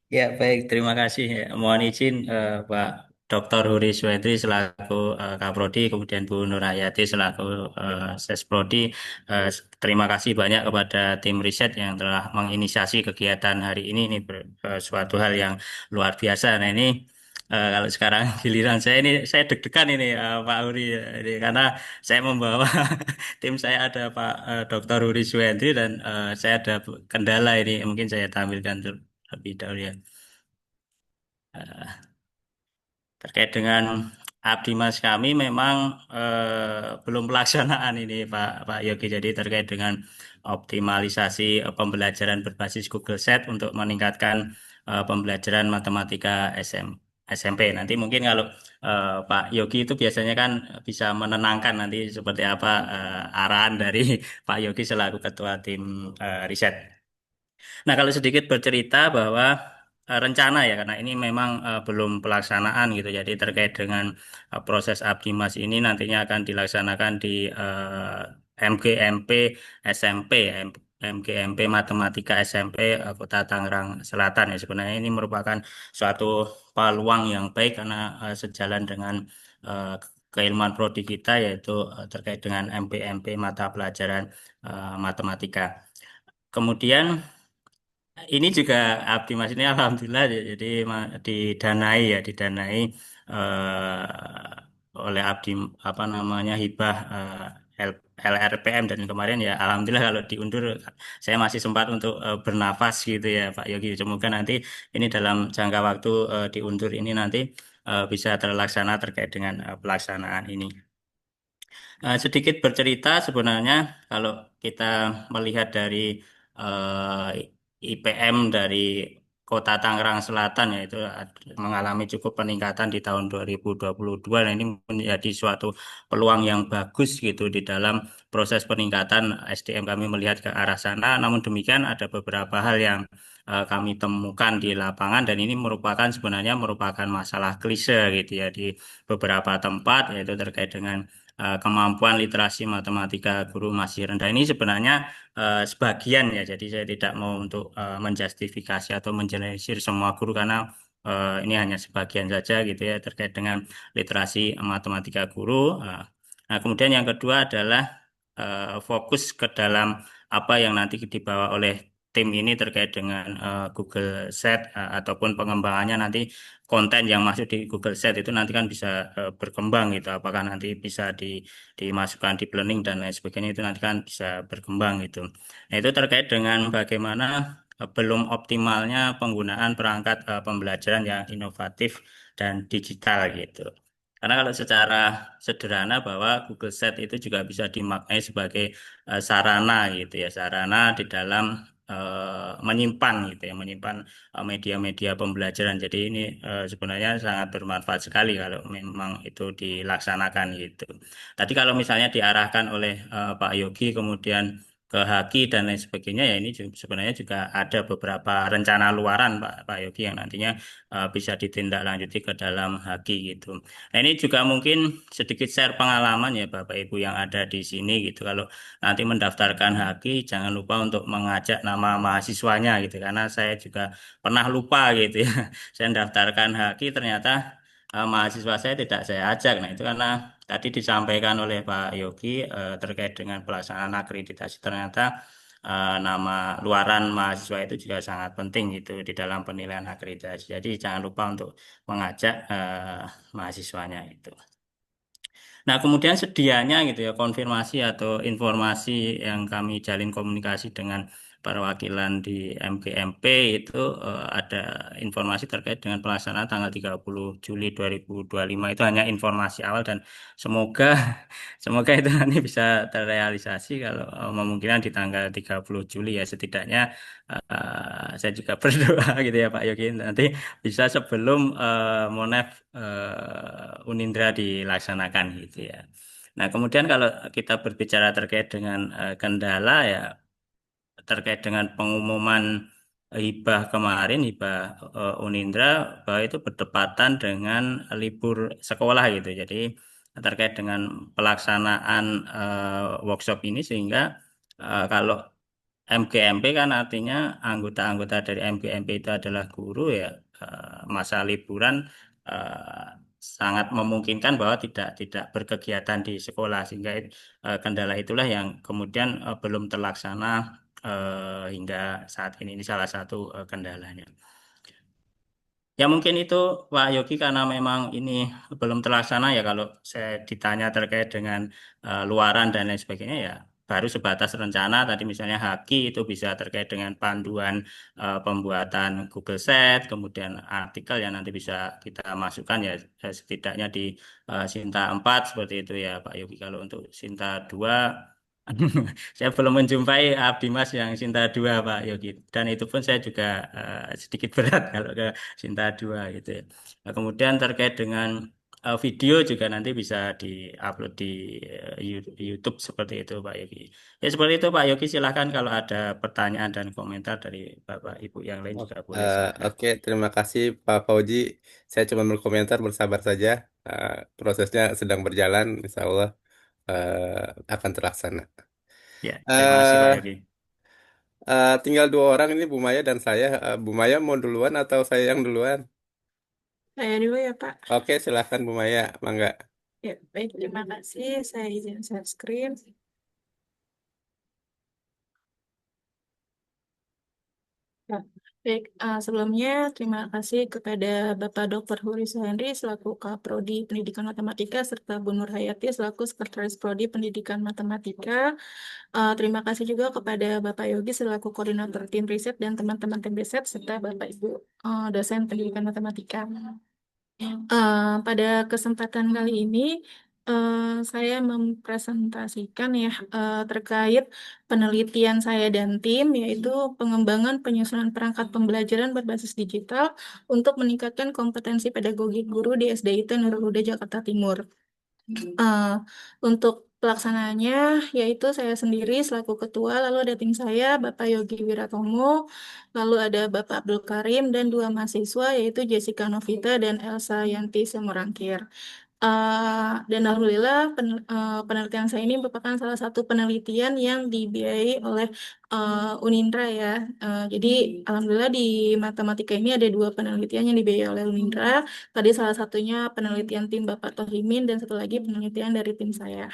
Ya, baik. Terima kasih. Ya, mohon izin Pak Dr. Huri Suwedri selaku Kaprodi, kemudian Bu Nurhayati selaku Sesprodi. Terima kasih banyak kepada tim riset yang telah menginisiasi kegiatan hari ini. Ini suatu hal yang luar biasa. Nah, ini kalau sekarang giliran saya ini, saya deg-degan ini Pak Huri. Ini, karena saya membawa tim saya ada Pak Dr. Huri Suwedri dan saya ada kendala ini. Mungkin saya tampilkan terlebih dahulu ya. Terkait dengan Abdimas kami memang belum pelaksanaan ini Pak Yogi. Jadi terkait dengan optimalisasi pembelajaran berbasis Google Set untuk meningkatkan pembelajaran matematika SMP. Nanti mungkin kalau Pak Yogi itu biasanya kan bisa menenangkan nanti seperti apa arahan dari Pak Yogi selaku ketua tim riset. Nah, kalau sedikit bercerita bahwa rencana ya, karena ini memang belum pelaksanaan gitu. Jadi terkait dengan proses Abdimas ini nantinya akan dilaksanakan di MGMP SMP, ya, MGMP Matematika SMP Kota Tangerang Selatan ya. Sebenarnya ini merupakan suatu peluang yang baik karena sejalan dengan eh, keilmuan prodi kita yaitu terkait dengan MPMP mata pelajaran matematika. Kemudian ini juga Abdi Mas ini alhamdulillah jadi didanai ya didanai oleh Abdi apa namanya hibah LRPM dan kemarin ya alhamdulillah kalau diundur saya masih sempat untuk bernafas gitu ya Pak Yogi. Semoga nanti ini dalam jangka waktu diundur ini nanti bisa terlaksana terkait dengan pelaksanaan ini. Sedikit bercerita sebenarnya kalau kita melihat dari IPM dari Kota Tangerang Selatan yaitu mengalami cukup peningkatan di tahun 2022 dan ini menjadi suatu peluang yang bagus gitu di dalam proses peningkatan SDM kami melihat ke arah sana. Namun demikian ada beberapa hal yang kami temukan di lapangan dan ini sebenarnya merupakan masalah klise gitu ya di beberapa tempat yaitu terkait dengan kemampuan literasi matematika guru masih rendah. Ini sebenarnya sebagian ya, jadi saya tidak mau untuk menjustifikasi atau mengeneralisir semua guru karena ini hanya sebagian saja gitu ya terkait dengan literasi matematika guru. Nah, kemudian yang kedua adalah fokus ke dalam apa yang nanti dibawa oleh tim ini terkait dengan Google Set ataupun pengembangannya nanti konten yang masuk di Google Set itu nanti kan bisa berkembang gitu. Apakah nanti bisa dimasukkan di planning dan lain sebagainya itu nanti kan bisa berkembang gitu. Nah, itu terkait dengan bagaimana belum optimalnya penggunaan perangkat pembelajaran yang inovatif dan digital gitu. Karena kalau secara sederhana bahwa Google Set itu juga bisa dimaknai sebagai sarana gitu ya, sarana di dalam menyimpan gitu ya, menyimpan media-media pembelajaran. Jadi ini sebenarnya sangat bermanfaat sekali kalau memang itu dilaksanakan gitu. Tadi kalau misalnya diarahkan oleh Pak Yogi kemudian ke Haki dan lain sebagainya ya ini sebenarnya juga ada beberapa rencana luaran Pak Yogi yang nantinya bisa ditindaklanjuti ke dalam Haki gitu. Nah ini juga mungkin sedikit share pengalaman ya Bapak Ibu yang ada di sini gitu. Kalau nanti mendaftarkan Haki jangan lupa untuk mengajak nama mahasiswanya gitu karena saya juga pernah lupa gitu ya. Saya mendaftarkan Haki ternyata mahasiswa saya tidak saya ajak. Nah, itu karena tadi disampaikan oleh Pak Yogi terkait dengan pelaksanaan akreditasi ternyata nama luaran mahasiswa itu juga sangat penting gitu di dalam penilaian akreditasi. Jadi jangan lupa untuk mengajak mahasiswanya itu. Nah, kemudian sedianya gitu ya, konfirmasi atau informasi yang kami jalin komunikasi dengan perwakilan di MGMP itu ada informasi terkait dengan pelaksanaan tanggal 30 Juli 2025 itu hanya informasi awal dan semoga semoga itu nanti bisa terrealisasi kalau memungkinkan di tanggal 30 Juli ya setidaknya saya juga berdoa gitu ya Pak Yogi nanti bisa sebelum Monef Unindra dilaksanakan gitu ya. Nah, kemudian kalau kita berbicara terkait dengan kendala ya terkait dengan pengumuman hibah kemarin, hibah Unindra bahwa itu berdepatan dengan libur sekolah gitu. Jadi terkait dengan pelaksanaan workshop ini sehingga kalau MGMP kan artinya anggota-anggota dari MGMP itu adalah guru ya masa liburan eh, sangat memungkinkan bahwa tidak berkegiatan di sekolah sehingga kendala itulah yang kemudian belum terlaksana hingga saat ini. Ini salah satu kendalanya. Ya mungkin itu Pak Yogi karena memang ini belum terlaksana ya kalau saya ditanya terkait dengan luaran dan lain sebagainya ya baru sebatas rencana tadi misalnya Haki itu bisa terkait dengan panduan pembuatan Google Sheet kemudian artikel yang nanti bisa kita masukkan ya setidaknya di Sinta 4 seperti itu ya Pak Yogi kalau untuk Sinta 2 saya belum menjumpai Abdimas yang Sinta 2 Pak Yogi dan itu pun saya juga sedikit berat kalau ke Sinta 2 gitu ya. Nah, kemudian terkait dengan video juga nanti bisa di-upload di YouTube seperti itu Pak Yogi. Ya seperti itu Pak Yogi silahkan kalau ada pertanyaan dan komentar dari Bapak Ibu yang lain juga boleh silahkan.
Oke, terima kasih Pak Fauji. Saya cuma berkomentar bersabar saja. Prosesnya sedang berjalan, insya Allah akan terlaksana.
Ya, terima kasih Pak
eh
Yogi.
Tinggal dua orang ini Bu Maya dan saya. Bu Maya mau duluan atau saya yang duluan?
Saya dulu ya, Pak.
Oke, silahkan Bu Maya, mangga.
Ya, baik, terima kasih. Saya izin share screen. Ya, baik, sebelumnya terima kasih kepada Bapak Dr. Huri Suhendri selaku Kaprodi Pendidikan Matematika serta Bu Nur Hayati selaku Sekretaris Prodi Pendidikan Matematika. Terima kasih juga kepada Bapak Yogi selaku Koordinator Tim Riset dan teman-teman tim riset serta Bapak Ibu dosen Pendidikan Matematika. Pada kesempatan kali ini saya mempresentasikan ya terkait penelitian saya dan tim yaitu pengembangan penyusunan perangkat pembelajaran berbasis digital untuk meningkatkan kompetensi pedagogi guru di SDIT Nurul Huda Jakarta Timur. Untuk pelaksanaannya yaitu saya sendiri selaku ketua, lalu ada tim saya Bapak Yogi Wiratomo, lalu ada Bapak Abdul Karim dan dua mahasiswa yaitu Jessica Novita dan Elsa Yanti Semorangkir. Dan alhamdulillah penelitian saya ini merupakan salah satu penelitian yang dibiayai oleh Unindra ya. Jadi alhamdulillah di matematika ini ada dua penelitian yang dibiayai oleh Unindra. Tadi salah satunya penelitian tim Bapak Tohimin dan satu lagi penelitian dari tim saya.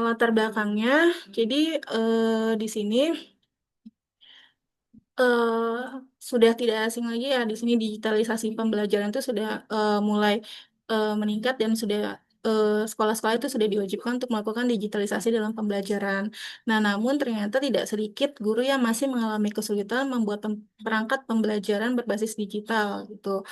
Latar belakangnya, jadi di sini eh, sudah tidak asing lagi ya di sini digitalisasi pembelajaran itu sudah mulai meningkat dan sudah sekolah-sekolah itu sudah diwajibkan untuk melakukan digitalisasi dalam pembelajaran. Nah, namun ternyata tidak sedikit guru yang masih mengalami kesulitan membuat perangkat pembelajaran berbasis digital gitu.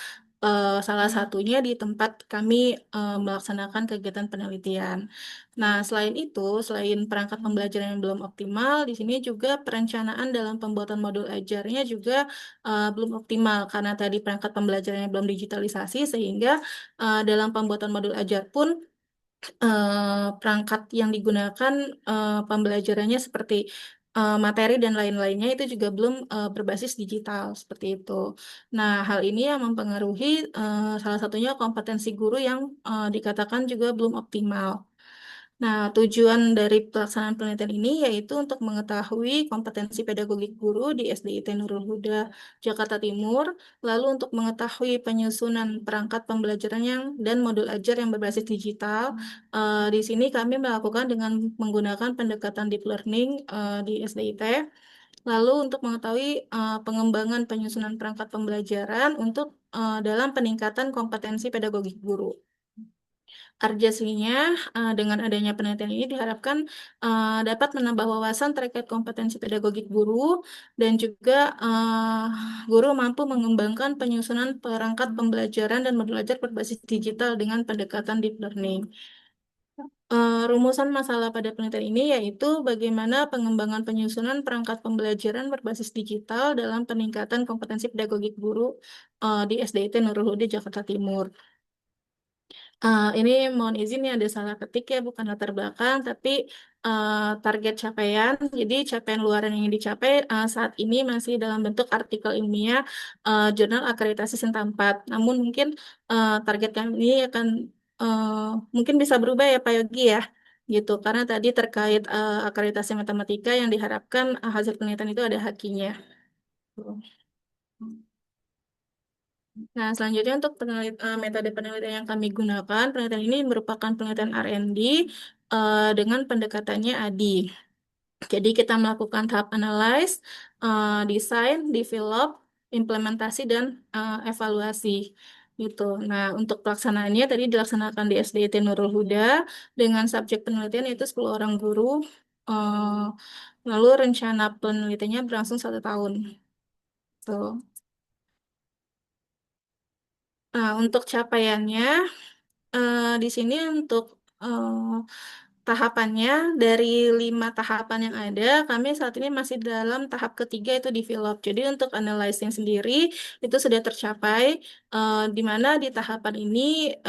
Salah satunya di tempat kami melaksanakan kegiatan penelitian. Nah, selain itu, selain perangkat pembelajaran yang belum optimal, di sini juga perencanaan dalam pembuatan modul ajarnya juga belum optimal karena tadi perangkat pembelajarannya belum digitalisasi sehingga dalam pembuatan modul ajar pun perangkat yang digunakan pembelajarannya seperti materi dan lain-lainnya itu juga belum berbasis digital seperti itu. Nah, hal ini yang mempengaruhi salah satunya kompetensi guru yang dikatakan juga belum optimal. Nah, tujuan dari pelaksanaan penelitian ini yaitu untuk mengetahui kompetensi pedagogik guru di SDIT Nurul Huda, Jakarta Timur, lalu untuk mengetahui penyusunan perangkat pembelajaran dan modul ajar yang berbasis digital. Di sini kami melakukan dengan menggunakan pendekatan deep learning di SDIT. Lalu untuk mengetahui pengembangan penyusunan perangkat pembelajaran untuk dalam peningkatan kompetensi pedagogik guru. Urgensinya dengan adanya penelitian ini diharapkan dapat menambah wawasan terkait kompetensi pedagogik guru dan juga guru mampu mengembangkan penyusunan perangkat pembelajaran dan modul ajar berbasis digital dengan pendekatan deep learning. Rumusan masalah pada penelitian ini yaitu bagaimana pengembangan penyusunan perangkat pembelajaran berbasis digital dalam peningkatan kompetensi pedagogik guru di SDIT Nurul Huda Jakarta Timur. Ini mohon izin ya ada salah ketik ya, bukan latar belakang, tapi target capaian. Jadi capaian luaran yang ingin dicapai saat ini masih dalam bentuk artikel ilmiah jurnal akreditasi Sinta 4. Namun mungkin target kami ini akan mungkin bisa berubah ya Pak Yogi ya, gitu. Karena tadi terkait akreditasi matematika yang diharapkan hasil penelitian itu ada hakinya. Nah, selanjutnya untuk metode penelitian yang kami gunakan, penelitian ini merupakan penelitian R&D dengan pendekatannya ADI. Jadi kita melakukan tahap analyze, desain, develop, implementasi, dan evaluasi. Gitu. Nah, untuk pelaksanaannya tadi dilaksanakan di SDIT Nurul Huda dengan subjek penelitian yaitu 10 orang guru. eh, Lalu rencana penelitiannya berlangsung 1 tahun. Tuh. Nah, untuk capaiannya, di sini untuk tahapannya dari 5 tahapan yang ada, kami saat ini masih dalam tahap ketiga itu develop. Jadi untuk analyzing sendiri itu sudah tercapai, di mana di tahapan ini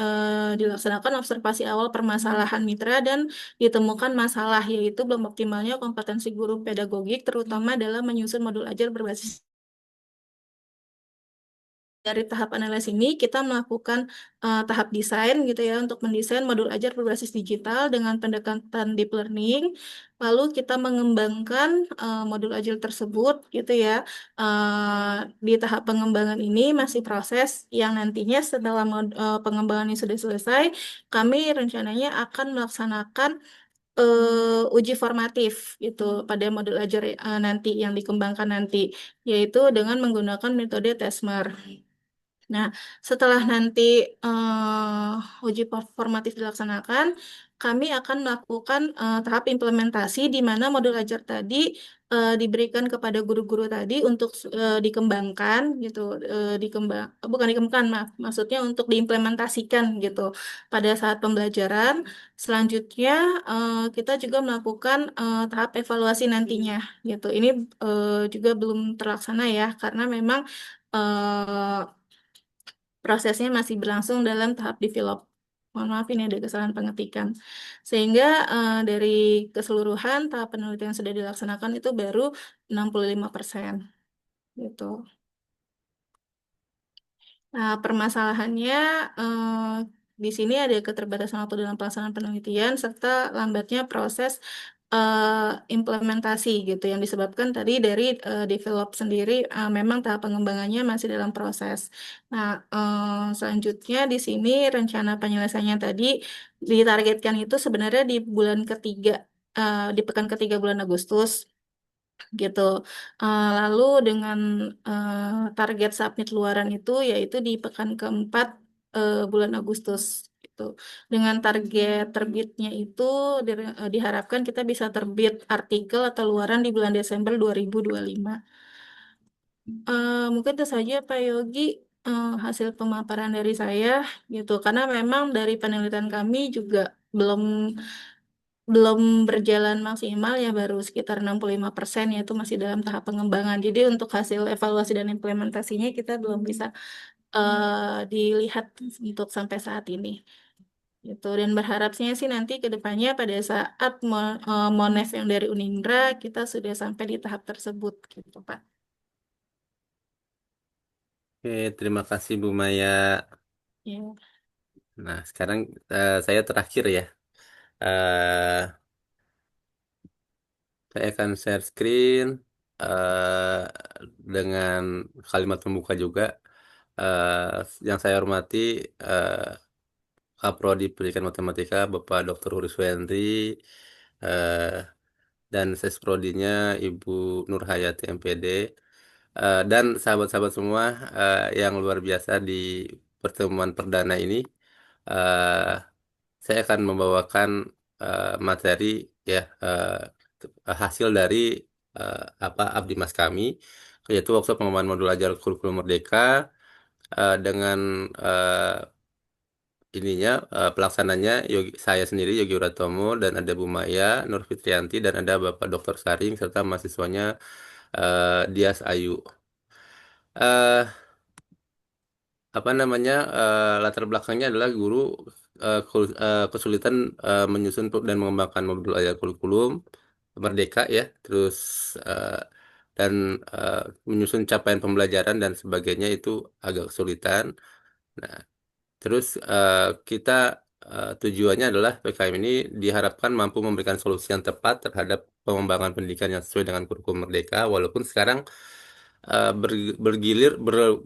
dilaksanakan observasi awal permasalahan mitra dan ditemukan masalah yaitu belum optimalnya kompetensi guru pedagogik terutama dalam menyusun modul ajar berbasis. Dari tahap analisis ini kita melakukan tahap desain gitu ya untuk mendesain modul ajar berbasis digital dengan pendekatan deep learning. Lalu kita mengembangkan modul ajar tersebut gitu ya. Di tahap pengembangan ini masih proses yang nantinya setelah pengembangan ini sudah selesai, kami rencananya akan melaksanakan uji formatif gitu pada modul ajar nanti yang dikembangkan nanti, yaitu dengan menggunakan metode TESMER. Nah, setelah nanti uji formatif dilaksanakan, kami akan melakukan tahap implementasi di mana modul ajar tadi diberikan kepada guru-guru tadi untuk dikembangkan gitu, bukan dikembangkan, maaf, maksudnya untuk diimplementasikan gitu pada saat pembelajaran. Selanjutnya kita juga melakukan tahap evaluasi nantinya gitu. Ini juga belum terlaksana ya, karena memang prosesnya masih berlangsung dalam tahap develop. Mohon maaf ini ada kesalahan pengetikan. Sehingga dari keseluruhan tahap penelitian yang sudah dilaksanakan itu baru 65% gitu. Nah, permasalahannya di sini ada keterbatasan waktu dalam pelaksanaan penelitian serta lambatnya proses implementasi gitu yang disebabkan tadi dari develop sendiri memang tahap pengembangannya masih dalam proses. Nah, selanjutnya di sini rencana penyelesaiannya tadi ditargetkan itu sebenarnya di bulan ketiga, di pekan ketiga bulan Agustus gitu. Lalu dengan target submit luaran itu yaitu di pekan keempat bulan Agustus gitu. Dengan target terbitnya itu diharapkan kita bisa terbit artikel atau luaran di bulan Desember 2025. Mungkin itu saja Pak Yogi hasil pemaparan dari saya gitu. Karena memang dari penelitian kami juga belum belum berjalan maksimal ya baru sekitar 65% yaitu masih dalam tahap pengembangan. Jadi untuk hasil evaluasi dan implementasinya kita belum bisa dilihat untuk sampai saat ini. Gitu. Dan berharapnya sih nanti ke depannya pada saat Monef yang dari Unindra kita sudah sampai di tahap tersebut gitu Pak.
Oke, terima kasih Bu Maya.
Ya.
Nah, sekarang saya terakhir ya. Eh, saya akan share screen eh, dengan kalimat pembuka juga. Yang saya hormati eh, Kaprodi Pendidikan Matematika Bapak Dr. Huris Wendri, eh, dan Sesprodinya Ibu Nur Hayati MPD, dan sahabat-sahabat semua yang luar biasa di pertemuan perdana ini. eh, saya akan membawakan materi, ya, hasil dari Abdi Mas kami, yaitu workshop pengembangan modul ajar kurikulum Merdeka, dengan pelaksananya saya sendiri Yogi Uratomo, dan ada Bu Maya Nur Fitrianti, dan ada Bapak Dr. Saring serta mahasiswanya Dias Ayu. Eh, apa namanya Latar belakangnya adalah guru kesulitan menyusun dan mengembangkan modul ajar kurikulum Merdeka, ya, terus eh, dan eh, menyusun capaian pembelajaran dan sebagainya itu agak kesulitan. Nah, terus kita tujuannya adalah PKM ini diharapkan mampu memberikan solusi yang tepat terhadap pengembangan pendidikan yang sesuai dengan kurikulum Merdeka, walaupun sekarang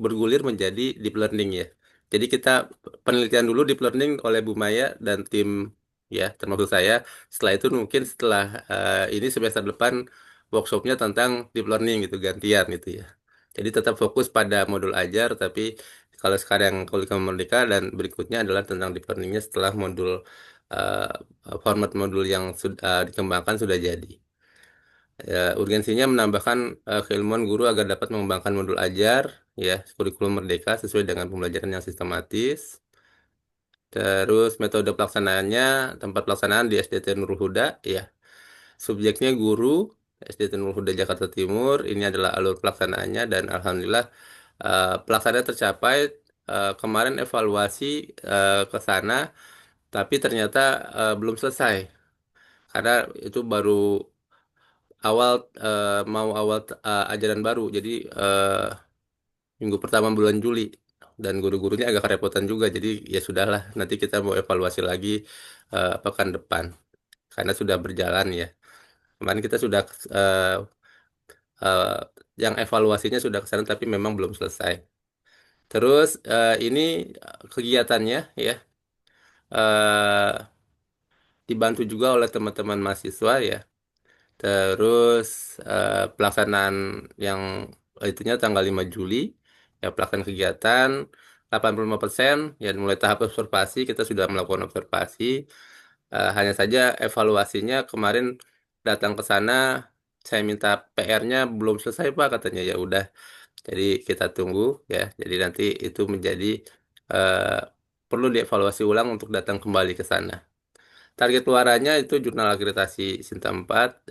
bergulir menjadi deep learning, ya. Jadi kita penelitian dulu deep learning oleh Bu Maya dan tim, ya, termasuk saya. Setelah itu mungkin setelah ini semester depan workshopnya tentang deep learning gitu, gantian gitu, ya. Jadi tetap fokus pada modul ajar, tapi kalau sekarang kurikulum Merdeka dan berikutnya adalah tentang deep learningnya setelah modul format modul yang sudah dikembangkan sudah jadi. Ya, urgensinya menambahkan keilmuan guru agar dapat mengembangkan modul ajar, ya, kurikulum Merdeka sesuai dengan pembelajaran yang sistematis. Terus metode pelaksanaannya, tempat pelaksanaan di SDT Nurul Huda, ya. Subjeknya guru, SDT Nurul Huda Jakarta Timur. Ini adalah alur pelaksanaannya dan alhamdulillah pelaksanaan tercapai. Kemarin evaluasi ke sana, tapi ternyata belum selesai karena itu baru awal mau awal ajaran baru. Jadi minggu pertama bulan Juli, dan guru-gurunya agak kerepotan juga. Jadi ya sudahlah, nanti kita mau evaluasi lagi pekan depan karena sudah berjalan, ya. Kemarin kita sudah eh, eh, yang evaluasinya sudah ke sana tapi memang belum selesai. Terus ini kegiatannya, ya, eh, dibantu juga oleh teman-teman mahasiswa, ya. Terus pelaksanaan yang itunya tanggal 5 Juli, ya, pelaksanaan kegiatan 85%, ya, mulai tahap observasi kita sudah melakukan observasi. Hanya saja evaluasinya kemarin datang ke sana, saya minta PR-nya belum selesai Pak, katanya. Ya udah, jadi kita tunggu, ya. Jadi nanti itu menjadi eh, perlu dievaluasi ulang untuk datang kembali ke sana. Target luarannya itu jurnal akreditasi Sinta 4,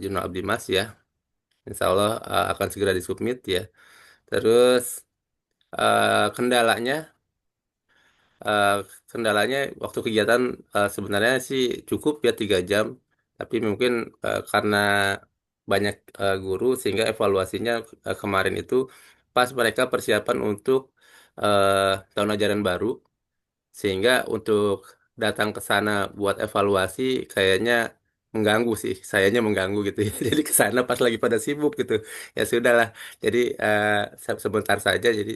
jurnal Abdi Mas, ya. Insya Allah akan segera disubmit, ya. Terus kendalanya, eh, kendalanya waktu kegiatan sebenarnya sih cukup, ya, 3 jam. Tapi mungkin karena banyak guru sehingga evaluasinya kemarin itu pas mereka persiapan untuk tahun ajaran baru, sehingga untuk datang ke sana buat evaluasi kayaknya mengganggu sih, sayanya mengganggu gitu, ya. Jadi ke sana pas lagi pada sibuk gitu. Ya sudahlah. Jadi sebentar saja, jadi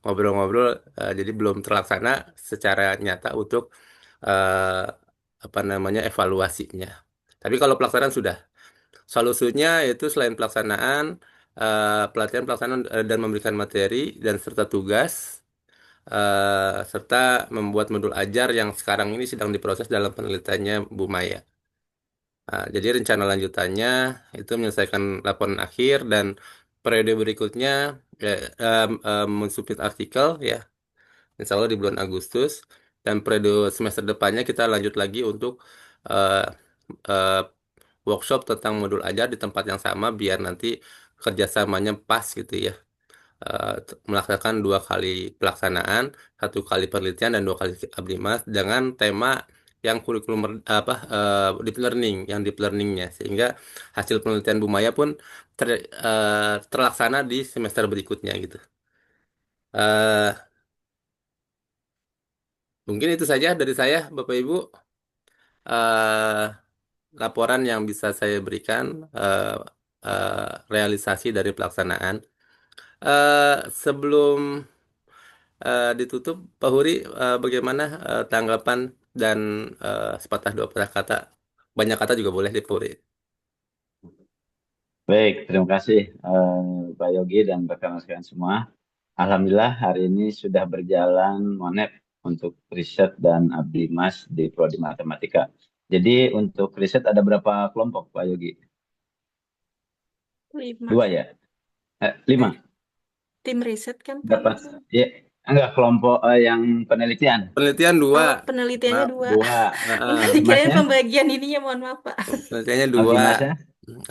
ngobrol-ngobrol, jadi belum terlaksana secara nyata untuk eh, apa namanya evaluasinya. Tapi kalau pelaksanaan sudah. Solusinya itu selain pelaksanaan, pelatihan pelaksanaan dan memberikan materi dan serta tugas, serta membuat modul ajar yang sekarang ini sedang diproses dalam penelitiannya Bu Maya. Jadi rencana lanjutannya itu menyelesaikan laporan akhir dan periode berikutnya mensubmit artikel, ya, insya Allah di bulan Agustus, dan periode semester depannya kita lanjut lagi untuk eh, eh, workshop tentang modul ajar di tempat yang sama biar nanti kerjasamanya pas gitu, ya. Melaksanakan 2 kali pelaksanaan, 1 kali penelitian dan 2 kali abdi mas dengan tema yang kurikulum deep learning, yang deep learningnya, sehingga hasil penelitian Bu Maya pun terlaksana di semester berikutnya gitu. Mungkin itu saja dari saya, Bapak Ibu. eh, laporan yang bisa saya berikan realisasi dari pelaksanaan. Sebelum ditutup, Pak Huri, bagaimana tanggapan dan sepatah dua patah kata, banyak kata juga boleh di Pak Huri.
Baik, terima kasih Pak Yogi dan rekan-rekan sekalian semua. Alhamdulillah hari ini sudah berjalan Monep untuk riset dan abdi mas di Prodi Matematika. Jadi untuk riset ada berapa kelompok Pak Yogi?
5.
2 ya? 5?
Tim riset kan Pak?
Berapa? Ya, enggak kelompok yang penelitian.
Penelitian 2.
Oh, penelitiannya
Maaf.
2.
2.
Kirain
Masnya?
pembagian ininya, mohon maaf Pak.
Penelitiannya
Abdi
2.
masnya?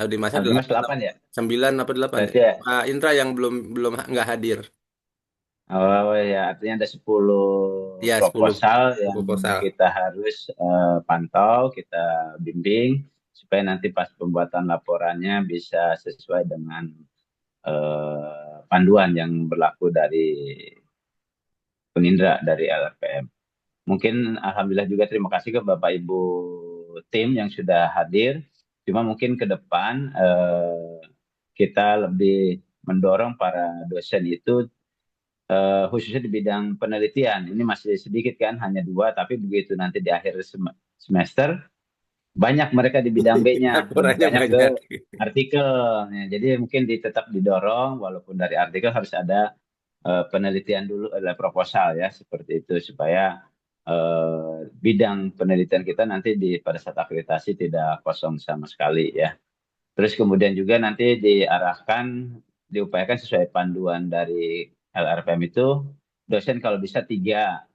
Abdi masnya
Abdi mas 8 ya?
9 apa 8
Berarti
ya?
ya,
Pak Indra yang belum nggak hadir.
oh ya, artinya ada 10
Ya, 10
proposal yang
proposal.
kita harus pantau, kita bimbing, supaya nanti pas pembuatan laporannya bisa sesuai dengan panduan yang berlaku dari Penindra dari LRPM. Mungkin alhamdulillah juga terima kasih ke Bapak Ibu tim yang sudah hadir. Cuma mungkin ke depan kita lebih mendorong para dosen itu khususnya di bidang penelitian. Ini masih sedikit kan, hanya 2, tapi begitu nanti di akhir semester banyak mereka di bidang B-nya, lebih
Laporannya
banyak ke
banyak.
artikel. Ya, jadi mungkin tetap didorong, walaupun dari artikel harus ada penelitian dulu, adalah proposal ya, seperti itu supaya bidang penelitian kita nanti pada saat akreditasi tidak kosong sama sekali ya. Terus kemudian juga nanti diupayakan sesuai panduan dari LRPM itu, dosen kalau bisa 3,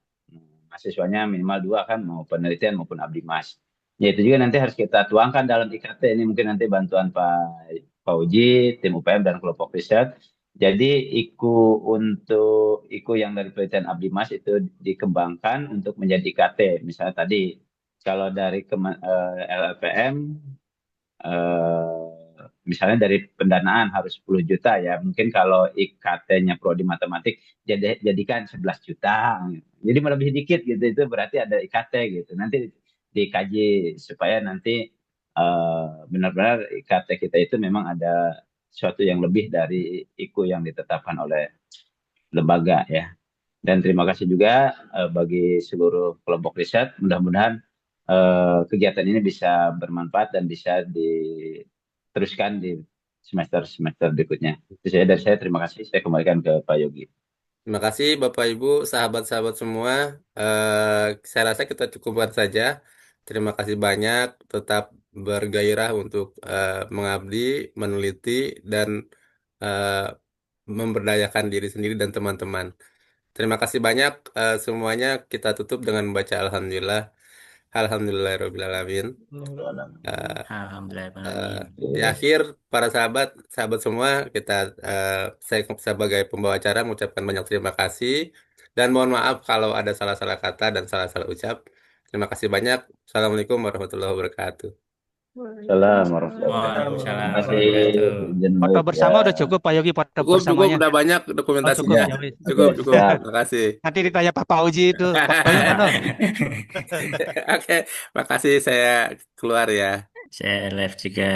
mahasiswanya minimal 2 kan, mau penelitian maupun abdi mas. Ya itu juga nanti harus kita tuangkan dalam IKT, ini mungkin nanti bantuan Pak Uji, tim UPM dan kelompok riset. Jadi IKU yang dari penelitian abdi mas itu dikembangkan untuk menjadi IKT. Misalnya tadi kalau dari LLPM misalnya dari pendanaan harus 10 juta ya. Mungkin kalau IKT-nya prodi matematik jadikan 11 juta. Jadi melebihi dikit gitu, itu berarti ada IKT gitu. Nanti dikaji supaya nanti benar-benar IKT kita itu memang ada sesuatu yang lebih dari IKU yang ditetapkan oleh lembaga ya. Dan terima kasih juga bagi seluruh kelompok riset. Mudah-mudahan kegiatan ini bisa bermanfaat dan bisa diteruskan di semester-semester berikutnya. Itu saja dari saya. Terima kasih. Saya kembalikan ke Pak Yogi.
Terima kasih Bapak Ibu, sahabat-sahabat semua. Saya rasa kita cukupkan saja. Terima kasih banyak. Tetap bergairah untuk mengabdi, meneliti, dan eh, memberdayakan diri sendiri dan teman-teman. Terima kasih banyak semuanya. Kita tutup dengan membaca Alhamdulillah. Alhamdulillahirrahmanirrahim.
Alhamdulillah.
Di akhir, para sahabat semua, saya sebagai pembawa acara mengucapkan banyak terima kasih dan mohon maaf kalau ada salah-salah kata dan salah-salah ucap. Terima kasih banyak. Assalamualaikum warahmatullahi wabarakatuh.
Assalamualaikum warahmatullahi wabarakatuh. Terima kasih.
Foto bersama udah cukup Pak Yogi, foto
Cukup,
bersamanya.
udah banyak
Oh,
dokumentasinya.
cukup, ya wis.
Cukup.
Siap.
Terima kasih.
Nanti ditanya Pak Uji itu fotonya mana?
Oke, makasih saya keluar ya.
Saya live juga.